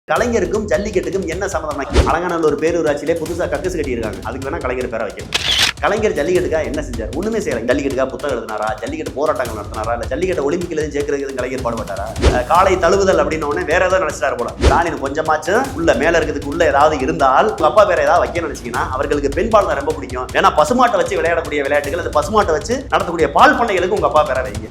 கலைஞருக்கும் ஜல்லிக்கட்டுக்கும் என்ன சம்மந்தம்? அலங்காநல்லூர் பேரூராட்சியிலே புதுசாக கக்கசு கட்டியிருக்காங்க. அதுக்கு வேணா கலைஞர் பேரை வைக்கணும். கலைஞர் ஜல்லிக்கட்டுக்காக என்ன செஞ்சார்? ஒண்ணுமே செய்யல. ஜல்லிக்கட்டுக்காக புத்தகம் எழுதினாரா? ஜல்லிக்கட்டு போராட்டங்கள் நடத்தினாரா? இல்லை ஜல்லிக்கட்டு ஒலிம்பிக்ல சேர்க்கறதுக்கு கலைஞர் பாடுபட்டாரா? காலை தழுவுதல் அப்படின்னு வேற ஏதாவது நினைச்சிட்டாரு போல. ஸ்டாலின் கொஞ்சமாச்சும் உள்ள மேல இருக்கிறதுக்கு உள்ள ஏதாவது இருந்தால் அப்பா பேரை ஏதாவது வைக்க நினைச்சீங்கன்னா அவர்களுக்கு பெண்பால் தான் ரொம்ப பிடிக்கும். ஏன்னா பசுமாட்டை வச்சு விளையாடக்கூடிய விளையாட்டுகள், அந்த பசுமாட்டை வச்சு நடத்தக்கூடிய பால் பண்ணைகளுக்கு உங்க அப்பா பேரை வைங்க.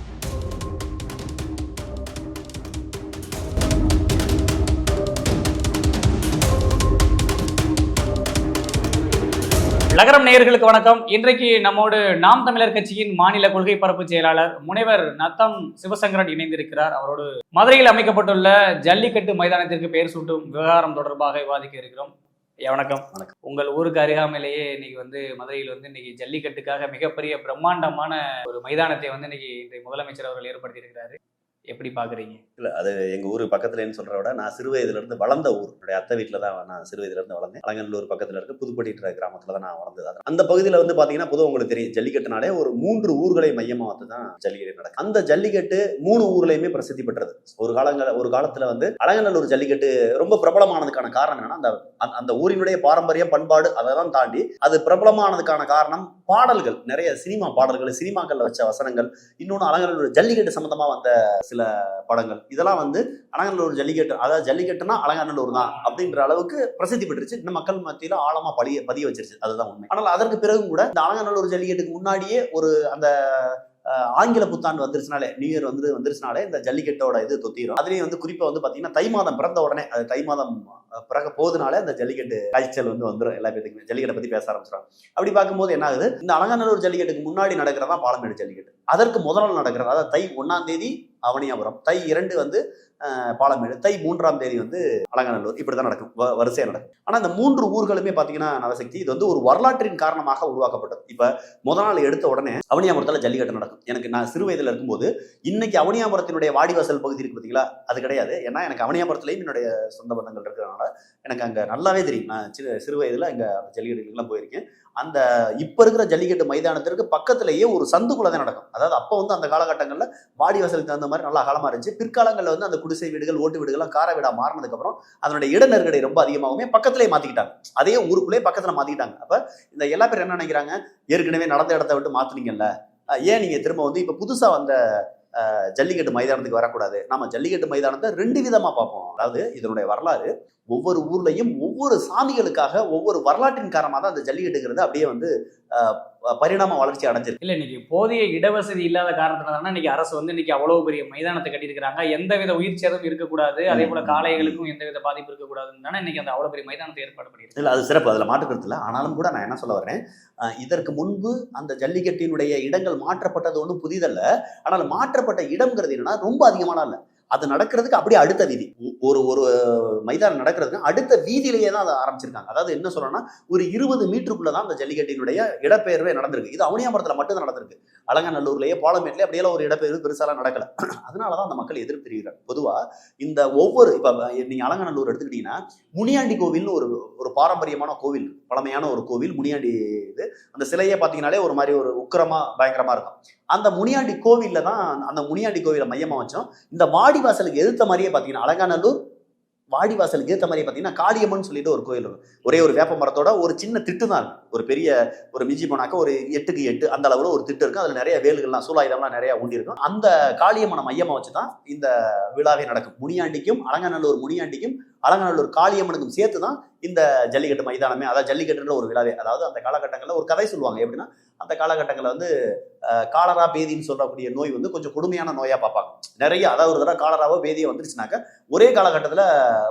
நகரம் நேயர்களுக்கு வணக்கம். இன்றைக்கு நம்மோடு நாம் தமிழர் கட்சியின் மாநில கொள்கை பரப்பு செயலாளர் முனைவர் நத்தம் சிவசங்கரன் இணைந்திருக்கிறார். அவரோடு மதுரையில் அமைக்கப்பட்டுள்ள ஜல்லிக்கட்டு மைதானத்திற்கு பெயர் சூட்டும் விவகாரம் தொடர்பாக விவாதிக்க இருக்கிறோம். வணக்கம். வணக்கம். உங்கள் ஊருக்கு அருகாமையிலேயே இன்னைக்கு மதுரையில் இன்னைக்கு ஜல்லிக்கட்டுக்காக மிகப்பெரிய பிரம்மாண்டமான ஒரு மைதானத்தை இன்னைக்கு முதலமைச்சர் அவர்கள் ஏற்படுத்தி இருக்கிறாரு. எப்படி பாக்குறீங்க? இல்ல, அது எங்க ஊரு பக்கத்துலன்னு சொல்ற விட நான் சிறு வயதுல இருந்து வளர்ந்த ஊர். என்னுடைய அத்தை வீட்டுல தான் நான் சிறு வயதுல இருந்து வளர்ந்தேன். அலங்காநல்லூர் பக்கத்துல இருக்க புதுப்பட்டின்ற கிராமத்துல தான் நான் வளர்ந்தது. அந்த பகுதியில பாத்தீங்கன்னா பொதுவாக உங்களுக்கு தெரியும், ஜல்லிக்கட்டுனாலே ஒரு 3 ஊர்களை மையமா தான் ஜல்லிக்கட்டு நடக்கும். அந்த ஜல்லிக்கட்டு 3 ஊர்லயுமே பிரசித்தி பெற்றது. ஒரு காலத்துல அலங்காநல்லூர் ஜல்லிக்கட்டு ரொம்ப பிரபலமானதுக்கான காரணம் என்னன்னா, அந்த ஊரினுடைய பாரம்பரியம் பண்பாடு அதெல்லாம் தாண்டி அது பிரபலமானதுக்கான காரணம் பாடல்கள், நிறைய சினிமா பாடல்கள், சினிமாக்கள்ல வச்ச வசனங்கள், இன்னொன்னு அலங்காநல்லூர் ஜல்லிக்கட்டு சம்பந்தமா வந்த சில படங்கள், இதெல்லாம் அலங்காநல்லூர் ஜல்லிக்கட்டு, அதாவது ஜல்லிக்கட்டுனா அலங்காநல்லூர் தான் அப்படின்ற அளவுக்கு பிரசித்தி பெற்றுச்சு. இந்த மக்கள் மத்தியில ஆழமா பதிய வச்சிருச்சு. அதுதான் உண்மை. ஆனால் அதற்கு பிறகும் கூட இந்த அலங்காநல்லூர் ஜல்லிக்கட்டுக்கு முன்னாடியே அந்த ஆங்கில புத்தாண்டு வந்துருச்சுனாலே, நியூ இயர் வந்துருச்சுனாலே இந்த ஜல்லிக்கட்டோட இது தொத்திரும். அதுலயும் குறிப்பா பாத்தீங்கன்னா தை மாதம் பிறந்த உடனே, அது தை மாதம் பிறக்க போதுனாலே அந்த ஜல்லிக்கட்டு காய்ச்சல் வந்துரும். எல்லா பேத்துக்குமே ஜல்லிக்கட்டை பத்தி பேச ஆரம்பிச்சிடும். அப்படி பார்க்கும்போது என்ன ஆகுது, இந்த அலங்காநல்லூர் ஜல்லிக்கட்டுக்கு முன்னாடி நடக்கிறதா பாலமேடு ஜல்லிக்கட்டு, அதற்கு முதல் நடக்கிறது அதாவது தை 1ஆம் தேதி அவனியாபுரம், தை 2 பாலமேடு, தை 3ஆம் தேதி அலங்காநல்லூர். இப்படிதான் நடக்கும், வரிசையா நடக்கும். ஆனா இந்த 3 ஊர்களுமே பாத்தீங்கன்னா நவசக்தி, இது ஒரு வரலாற்றின் காரணமாக உருவாக்கப்பட்டது. இப்ப முதல் நாள் எடுத்த உடனே அவனியாபுரத்துல ஜல்லிக்கட்டு நடக்கும். நான் சிறு வயதுல இருக்கும்போது இன்னைக்கு அவனியாபுரத்தினுடைய வாடிவாசல் பகுதி இருக்கு பாத்தீங்களா, அது கிடையாது. ஏன்னா எனக்கு அவனியாபுரத்துலயும் என்னுடைய சொந்த பந்தங்கள் இருக்கிறதுனால எனக்கு அங்க நல்லாவே தெரியும். நான் சிறு வயதுல அங்க ஜல்லிக்கட்டுலாம் போயிருக்கேன். அந்த இப்ப இருக்கிற ஜல்லிக்கட்டு மைதானத்திற்கு பக்கத்திலேயே ஒரு சந்துக்குள்ளதான் நடக்கும். அதாவது அப்ப அந்த காலகட்டங்கள்ல வாடிவாசலுக்கு தகுந்த மாதிரி நல்லா அகலமா இருந்துச்சு. பிற்காலங்கள்ல அந்த குடிசை வீடுகள், ஓட்டு வீடுகள், கார வீடா மாறினதுக்கு அப்புறம் அதனுடைய இட நெருக்கடி ரொம்ப அதிகமாகவுமே பக்கத்திலேயே மாத்திக்கிட்டாங்க. அதே ஊருக்குள்ளே பக்கத்துல மாத்திக்கிட்டாங்க. அப்ப இந்த எல்லா பேர் என்ன நினைக்கிறாங்க, ஏற்கனவே நடந்த இடத்த விட்டு மாத்துனீங்கல்ல, ஏன் நீங்க திரும்ப இப்ப புதுசா வந்த ஜல்லிக்கட்டு மைதானத்துக்கு வரக்கூடாது? நாம ஜல்லிக்கட்டு மைதானத்தை 2 விதமா பார்ப்போம். அதாவது இதனுடைய வரலாறு ஒவ்வொரு ஊர்லயும் ஒவ்வொரு சாமிகளுக்காக ஒவ்வொரு வரலாற்றின் காரணமாக தான் அந்த ஜல்லிக்கட்டுங்கிறது அப்படியே பரிணாம வளர்ச்சி அடைஞ்சிருக்கு. இல்ல, இன்னைக்கு போதிய இடவசதி இல்லாத காரணத்தினால இன்னைக்கு அரசு இன்னைக்கு அவ்வளவு பெரிய மைதானத்தை கட்டியிருக்கிறாங்க. எந்தவித உயிர் சேதம் இருக்கக்கூடாது, அதே போல காளைகளுக்கும் எந்தவித பாதிப்பு இருக்கக்கூடாதுன்னு இன்னைக்கு அந்த அவ்வளவு பெரிய மைதானத்தை ஏற்பாடு பண்ணிருக்கு. இல்ல, அது சிறப்பு, அதுல மாற்றுக்கிறது இல்லை. ஆனாலும் கூட நான் என்ன சொல்ல வர்றேன், இதற்கு முன்பு அந்த ஜல்லிக்கட்டினுடைய இடங்கள் மாற்றப்பட்டது ஒன்றும் புதிதல்ல. ஆனால் மாற்றப்பட்ட இடம்ங்கிறது என்னன்னா ரொம்ப அதிகமான இல்லை. அது நடக்கிறதுக்கு அப்படியே அடுத்த வீதி, ஒரு மைதானம் நடக்கிறதுக்கு அடுத்த வீதியிலேயே தான் அதை ஆரம்பிச்சிருக்காங்க. அதாவது என்ன சொல்லணும்னா, ஒரு 20 மீட்டருக்குள்ளதான் அந்த ஜல்லிக்கட்டினுடைய இடப்பெயர்வே நடந்திருக்கு. இது அவனியாபுரத்துல மட்டும்தான் நடந்திருக்கு. அலங்காநல்லூர்லயே பாலமேட்லயே அப்படியெல்லாம் ஒரு இடப்பெயர்வு பெருசாலாம் நடக்கல. அதனாலதான் அந்த மக்கள் எதிர்ப்பு தெரிவிக்கிறாங்க. பொதுவா இந்த ஒவ்வொரு இப்ப நீங்க அலங்காநல்லூர் எடுத்துக்கிட்டீங்கன்னா, முனியாண்டி கோவில்னு ஒரு பாரம்பரியமான கோவில், பழமையான ஒரு கோவில் முனியாண்டி. இது அந்த சிலையை பார்த்தீங்கன்னாலே ஒரு மாதிரி ஒரு உக்கிரமா பயங்கரமா இருக்கும். அந்த முனியாண்டி கோவில்ல தான், அந்த முனியாண்டி கோவிலை மையமா வச்சோம். இந்த வாடிவாசலுக்கு எதிர்த்த மாதிரியே பார்த்தீங்கன்னா, அலங்காநல்லூர் வாடிவாசலுக்கு ஏற்ற மாதிரி பார்த்தீங்கன்னா காளியம்மன் சொல்லிட்டு ஒரு கோயில் இருக்கும். ஒரே ஒரு வேப்ப மரத்தோட ஒரு சின்ன திட்டு தான் இருக்கும். ஒரு பெரிய ஒரு மிஞ்சி போனாக்க ஒரு 8க்கு 8 அந்த அளவுல ஒரு திட்டு இருக்கும். அதுல நிறைய வேல்கள்லாம், சூலாயுதம்லாம் நிறைய ஊண்டி இருக்கும். அந்த காளியம்மனை மையமா வச்சுதான் இந்த விழாவே நடக்கும். முனியாண்டிக்கும் அலங்காநல்லூர் முனியாண்டிக்கும் அலங்காநல்லூர் காளியம்மனுக்கும் சேர்த்து தான் இந்த ஜல்லிக்கட்டு மைதானமே, அதாவது ஜல்லிக்கட்டுன்ற ஒரு விழாவே. அதாவது அந்த காலகட்டங்களில் ஒரு கதை சொல்லுவாங்க. எப்படின்னா, அந்த காலகட்டங்களில் காலரா பேதின்னு சொல்லக்கூடிய நோய் கொஞ்சம் கொடுமையான நோயா பார்ப்பாங்க. நிறைய, அதாவது ஒரு தடவை காலராவோ பேதியோ வந்துருச்சுனாக்க ஒரே காலகட்டத்தில்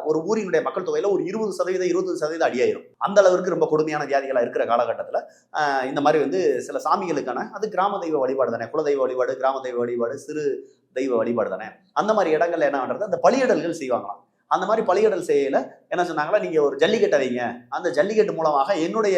ஒரு ஊரினுடைய மக்கள் தொகையில ஒரு 20% 20% அடியாயிரும். அந்த அளவுக்கு ரொம்ப கொடுமையான வியாதிகளா இருக்கிற காலகட்டத்தில் இந்த மாதிரி சில சாமிகளுக்கான, அது கிராம தெய்வ வழிபாடு தானே, குலதெய்வ வழிபாடு, கிராம தெய்வ வழிபாடு, சிறு தெய்வ வழிபாடு தானே. அந்த மாதிரி இடங்கள்ல என்ன பண்றது, அந்த பலியிடல்கள் செய்வாங்களாம். அந்த மாதிரி பலியிடல் செய்யல என்ன சொன்னாங்களா, நீங்க ஒரு ஜல்லிக்கட்டை வைங்க, அந்த ஜல்லிக்கட்டு மூலமாக என்னுடைய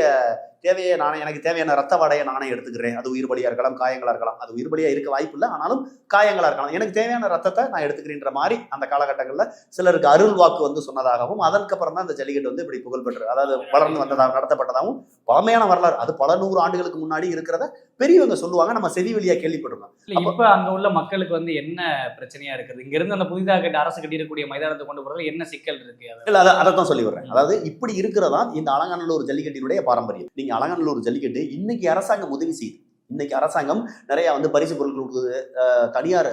தேவையை நானே, எனக்கு தேவையான ரத்த வாடையை நானே எடுத்துக்கிறேன். அது உயிர் பலியா இருக்கலாம், காயங்களா இருக்கலாம். அது உயிர் பலியா இருக்க வாய்ப்பு இல்லை, ஆனாலும் காயங்களா இருக்கலாம். எனக்கு தேவையான ரத்தத்தை நான் எடுத்துக்கிறேன்ற மாதிரி அந்த காலகட்டங்களில் சிலருக்கு அருள் வாக்கு வந்து சொன்னதாகவும், அதற்கப்புறம் தான் இந்த ஜல்லிக்கட்டு வந்து இப்படி புகழ்பெற்று, அதாவது வளர்ந்து வந்ததாக நடத்தப்பட்டதாகவும் பழமையான வரலாறு. அது பல நூறு ஆண்டுகளுக்கு முன்னாடி இருக்கிறத பெரியவங்க சொல்லுவாங்க, நம்ம செவி வழியா கேள்விப்பட்டிருக்கோம். இப்ப அங்க உள்ள மக்களுக்கு வந்து என்ன பிரச்சனையா இருக்குது? இங்க இருந்து அந்த புதிதாக கட்டி அரசு கட்டியிருக்கக்கூடிய மைதானத்தை கொண்டு போறது என்ன சிக்கல் இருக்கு? இல்ல, அதைத்தான் சொல்லி வர்றேன். அதாவது இப்படி இருக்கிறதா இந்த அலங்காநல்லூர் ஜல்லிக்கட்டினுடைய பாரம்பரியம். நீங்க அலங்காநல்லூர் ஜல்லிக்கட்டு இன்னைக்கு அரசாங்கம் உதவி செய்யுது. இன்னைக்கு அரசாங்கம் நிறைய வந்து பரிசு பொருட்கள் கொடுக்குது.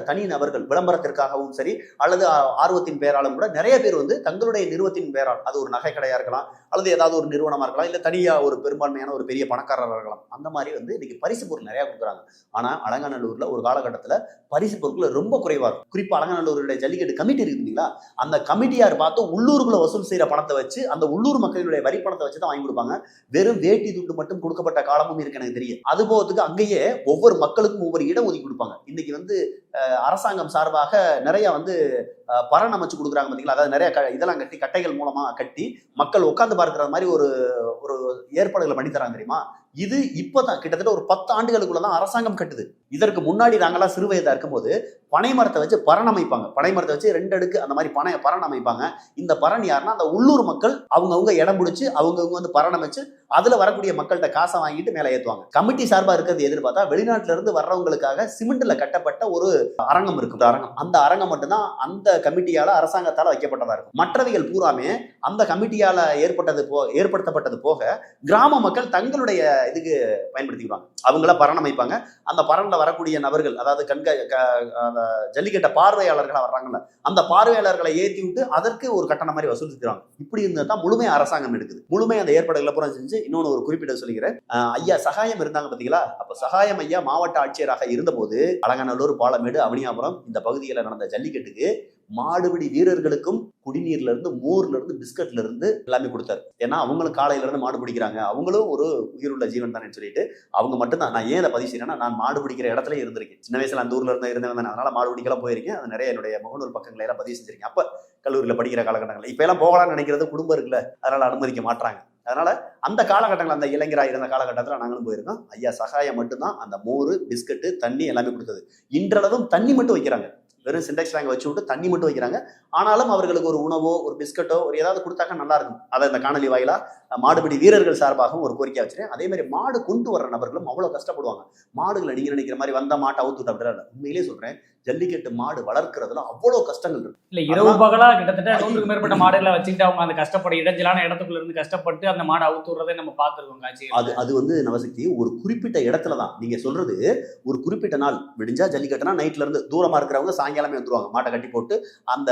தனி நபர்கள் விளம்பரத்திற்காகவும் சரி, அல்லது ஆர்வத்தின் பேராலும் கூட நிறைய பேர் வந்து தங்களுடைய நிறுவனத்தின் பேரால், அது ஒரு நகை கடையா இருக்கலாம், அல்லது ஏதாவது ஒரு நிறுவனமா இருக்கலாம், இல்ல தனியா ஒரு பெரும்பான்மையான ஒரு பெரிய பணக்காரராக இருக்கலாம், அந்த மாதிரி வந்து இன்னைக்கு பரிசு பொருள் நிறைய கொடுக்குறாங்க. ஆனா அலங்காநல்லூர்ல ஒரு காலகட்டத்துல பரிசு பொருட்கள் ரொம்ப குறைவா இருக்கும். குறிப்பா அலங்காநல்லூருடைய ஜல்லிக்கட்டு கமிட்டி இருக்கு இல்லைங்களா, அந்த கமிட்டியார் பார்த்து உள்ளூருக்குள்ள வசூல் செய்யற பணத்தை வச்சு, அந்த உள்ளூர் மக்களுடைய வரி பணத்தை வச்சு தான் வாங்கி கொடுப்பாங்க. வெறும் வேட்டி துண்டு மட்டும் கொடுக்கப்பட்ட காலமும் இருக்கு எனக்கு தெரியும். அது போகிறதுக்கு அங்கேயே ஒவ்வொரு மக்களுக்கும் ஒவ்வொரு இடம் ஒதுக்கி கொடுப்பாங்க. இன்னைக்கு வந்து அரசாங்கம் சார்பாக நிறைய வந்து பரண் அமைச்சு கொடுக்குறாங்க பார்த்தீங்களா, அதாவது நிறைய இதெல்லாம் கட்டி, கட்டைகள் மூலமா கட்டி மக்கள் உட்காந்து பார்க்கிற மாதிரி ஒரு ஒரு ஏற்பாடுகளை பண்ணி தராங்க தெரியுமா. இது இப்பதான் கிட்டத்தட்ட ஒரு 10 ஆண்டுகளுக்குள்ளதான் அரசாங்கம் கட்டுது. இதற்கு முன்னாடி நாங்கெல்லாம் சிறு வயதா இருக்கும்போது பனை மரத்தை வச்சு பரண் அமைப்பாங்க. பனை மரத்தை வச்சு 2 அடுக்கு அந்த மாதிரி பரண் அமைப்பாங்க. இந்த பரண் யாருன்னா அந்த உள்ளூர் மக்கள் அவங்கவுங்க இடம் பிடிச்சி அவங்கவுங்க வந்து பரண் அமைச்சு அதுல வரக்கூடிய மக்கள்கிட்ட காசை வாங்கிட்டு மேலே ஏற்றுவாங்க. கமிட்டி சார்பா இருக்கிறது எதிர்பார்த்தா வெளிநாட்டுல இருந்து வர்றவங்களுக்காக சிமெண்ட்ல கட்டப்பட்ட ஒரு அரங்கம் இருக்கு. அந்த அரங்கம் மட்டும்தான் அந்த கமிட்டியால அரசாங்கத்தால வைக்கப்பட்டதா இருக்கும். மற்றவைகள் பூராமே அந்த கமிட்டியால ஏற்படுத்தப்பட்டது போக கிராம மக்கள் தங்களுடைய இதுக்கு பயன்படுத்திக்குவாங்க. அவங்கள பரண் அமைப்பாங்க. அந்த பரன்ல வரக்கூடிய நபர்கள், அதாவது ஜல்லிக்கட்ட பார்வையாளர்களா வர்றாங்கல்ல, அந்த பார்வையாளர்களை ஏற்றி விட்டு அதற்கு ஒரு கட்டணம் மாதிரி வசூல் செய்வாங்க. இப்படி இருந்தா தான் முழுமையா அரசாங்கம் எடுக்குது. முழுமையா அந்த ஏற்பாடுகளை பூரா செஞ்சு, இன்னொன்னு ஒரு குறிப்பிட்ட சொல்லிக்கிறேன். ஐயா சகாயம் இருந்தாங்க பாத்தீங்களா, அப்ப சகாயம் ஐயா மாவட்ட ஆட்சியராக இருந்தபோது அலங்காநல்லூர், பாலமேடு, அவனியாபுரம் இந்த பகுதிகளில் நடந்த ஜல்லிக்கட்டுக்கு மாடுபிடி வீரர்களுக்கும் குடிநீர்ல இருந்து, மோர்ல இருந்து, பிஸ்கட்ல இருந்து எல்லாமே கொடுத்தாரு. ஏன்னா அவங்களும் காலையில இருந்து மாடு பிடிக்கிறாங்க, அவங்களும் ஒரு உயிருள்ள ஜீவன் தானே சொல்லிட்டு அவங்க மட்டும்தான். நான் ஏன் அதை பதிவு செய்யறேன்னா, நான் மாடு பிடிக்கிற இடத்துல இருந்திருக்கேன். சின்ன வயசுல அந்த ஊர்ல இருந்தேன், அதனால மாடு பிடிக்கலாம் போயிருக்கேன். அது நிறைய என்னுடைய முகநூல் பக்கங்களை எல்லாம் பதிவு செஞ்சிருக்கேன். அப்ப கல்லூரியில படிக்கிற காலகட்டங்கள். இப்ப எல்லாம் போகலாம்னு நினைக்கிறது குடும்பம் இருக்குல்ல, அதனால அனுமதிக்க மாட்டாங்க. அதனால அந்த காலகட்டங்கள், அந்த இளைஞராக இருந்த காலகட்டத்தில் நாங்களும் போயிருக்கோம். ஐயா சகாயம் மட்டும்தான் அந்த மோர், பிஸ்கட்டு, தண்ணி எல்லாமே கொடுத்தது. இன்றளவும் தண்ணி மட்டும் வைக்கிறாங்க. வெறும் சிண்டெக்ஸ் டேங்க் வச்சு விட்டு தண்ணி மட்டும் வைக்கிறாங்க. ஆனாலும் அவர்களுக்கு ஒரு உணவோ, ஒரு பிஸ்கட்டோ, ஒரு ஏதாவது கொடுத்தாக்க நல்லா இருக்கும். அதை இந்த காணொலி வாயிலா மாடுபிடி வீரர்கள் சார்பாகவும் ஒரு கோரிக்கை வச்சிருக்கேன். அதே மாதிரி மாடு கொண்டு வர்ற நபர்களும் அவ்வளவு கஷ்டப்படுவாங்க. மாடுகளை நீங்க நினைக்கிற மாதிரி வந்த மாட்டை அவுத்து விட்டு இல்லை. உண்மையிலே சொல்றேன், ஜல்லிக்கட்டு மாடு வளர்க்கறதுல அவ்வளவு கஷ்டங்கள் இருக்கு. இல்ல, இரவு பகலா கிட்டத்தட்ட 100க்கும் மேற்பட்ட மாடுகளை வச்சுக்கிட்டு அவங்க அந்த கஷ்டப்பட இடைஞ்சலான இடத்துக்குள்ள இருந்து கஷ்டப்பட்டு அந்த மாடை அவுத்து விடுறதை நம்ம பார்த்திருக்கோம் காட்சி. அது வந்து நவசக்தி ஒரு குறிப்பிட்ட இடத்துல தான் நீங்க சொல்றது. ஒரு குறிப்பிட்ட நாள் விடிஞ்சா ஜல்லிக்கட்டுனா நைட்ல இருந்து தூரமா இருக்கிறவங்க சாயங்காலமே வந்துருவாங்க. மாட்டை கட்டி போட்டு அந்த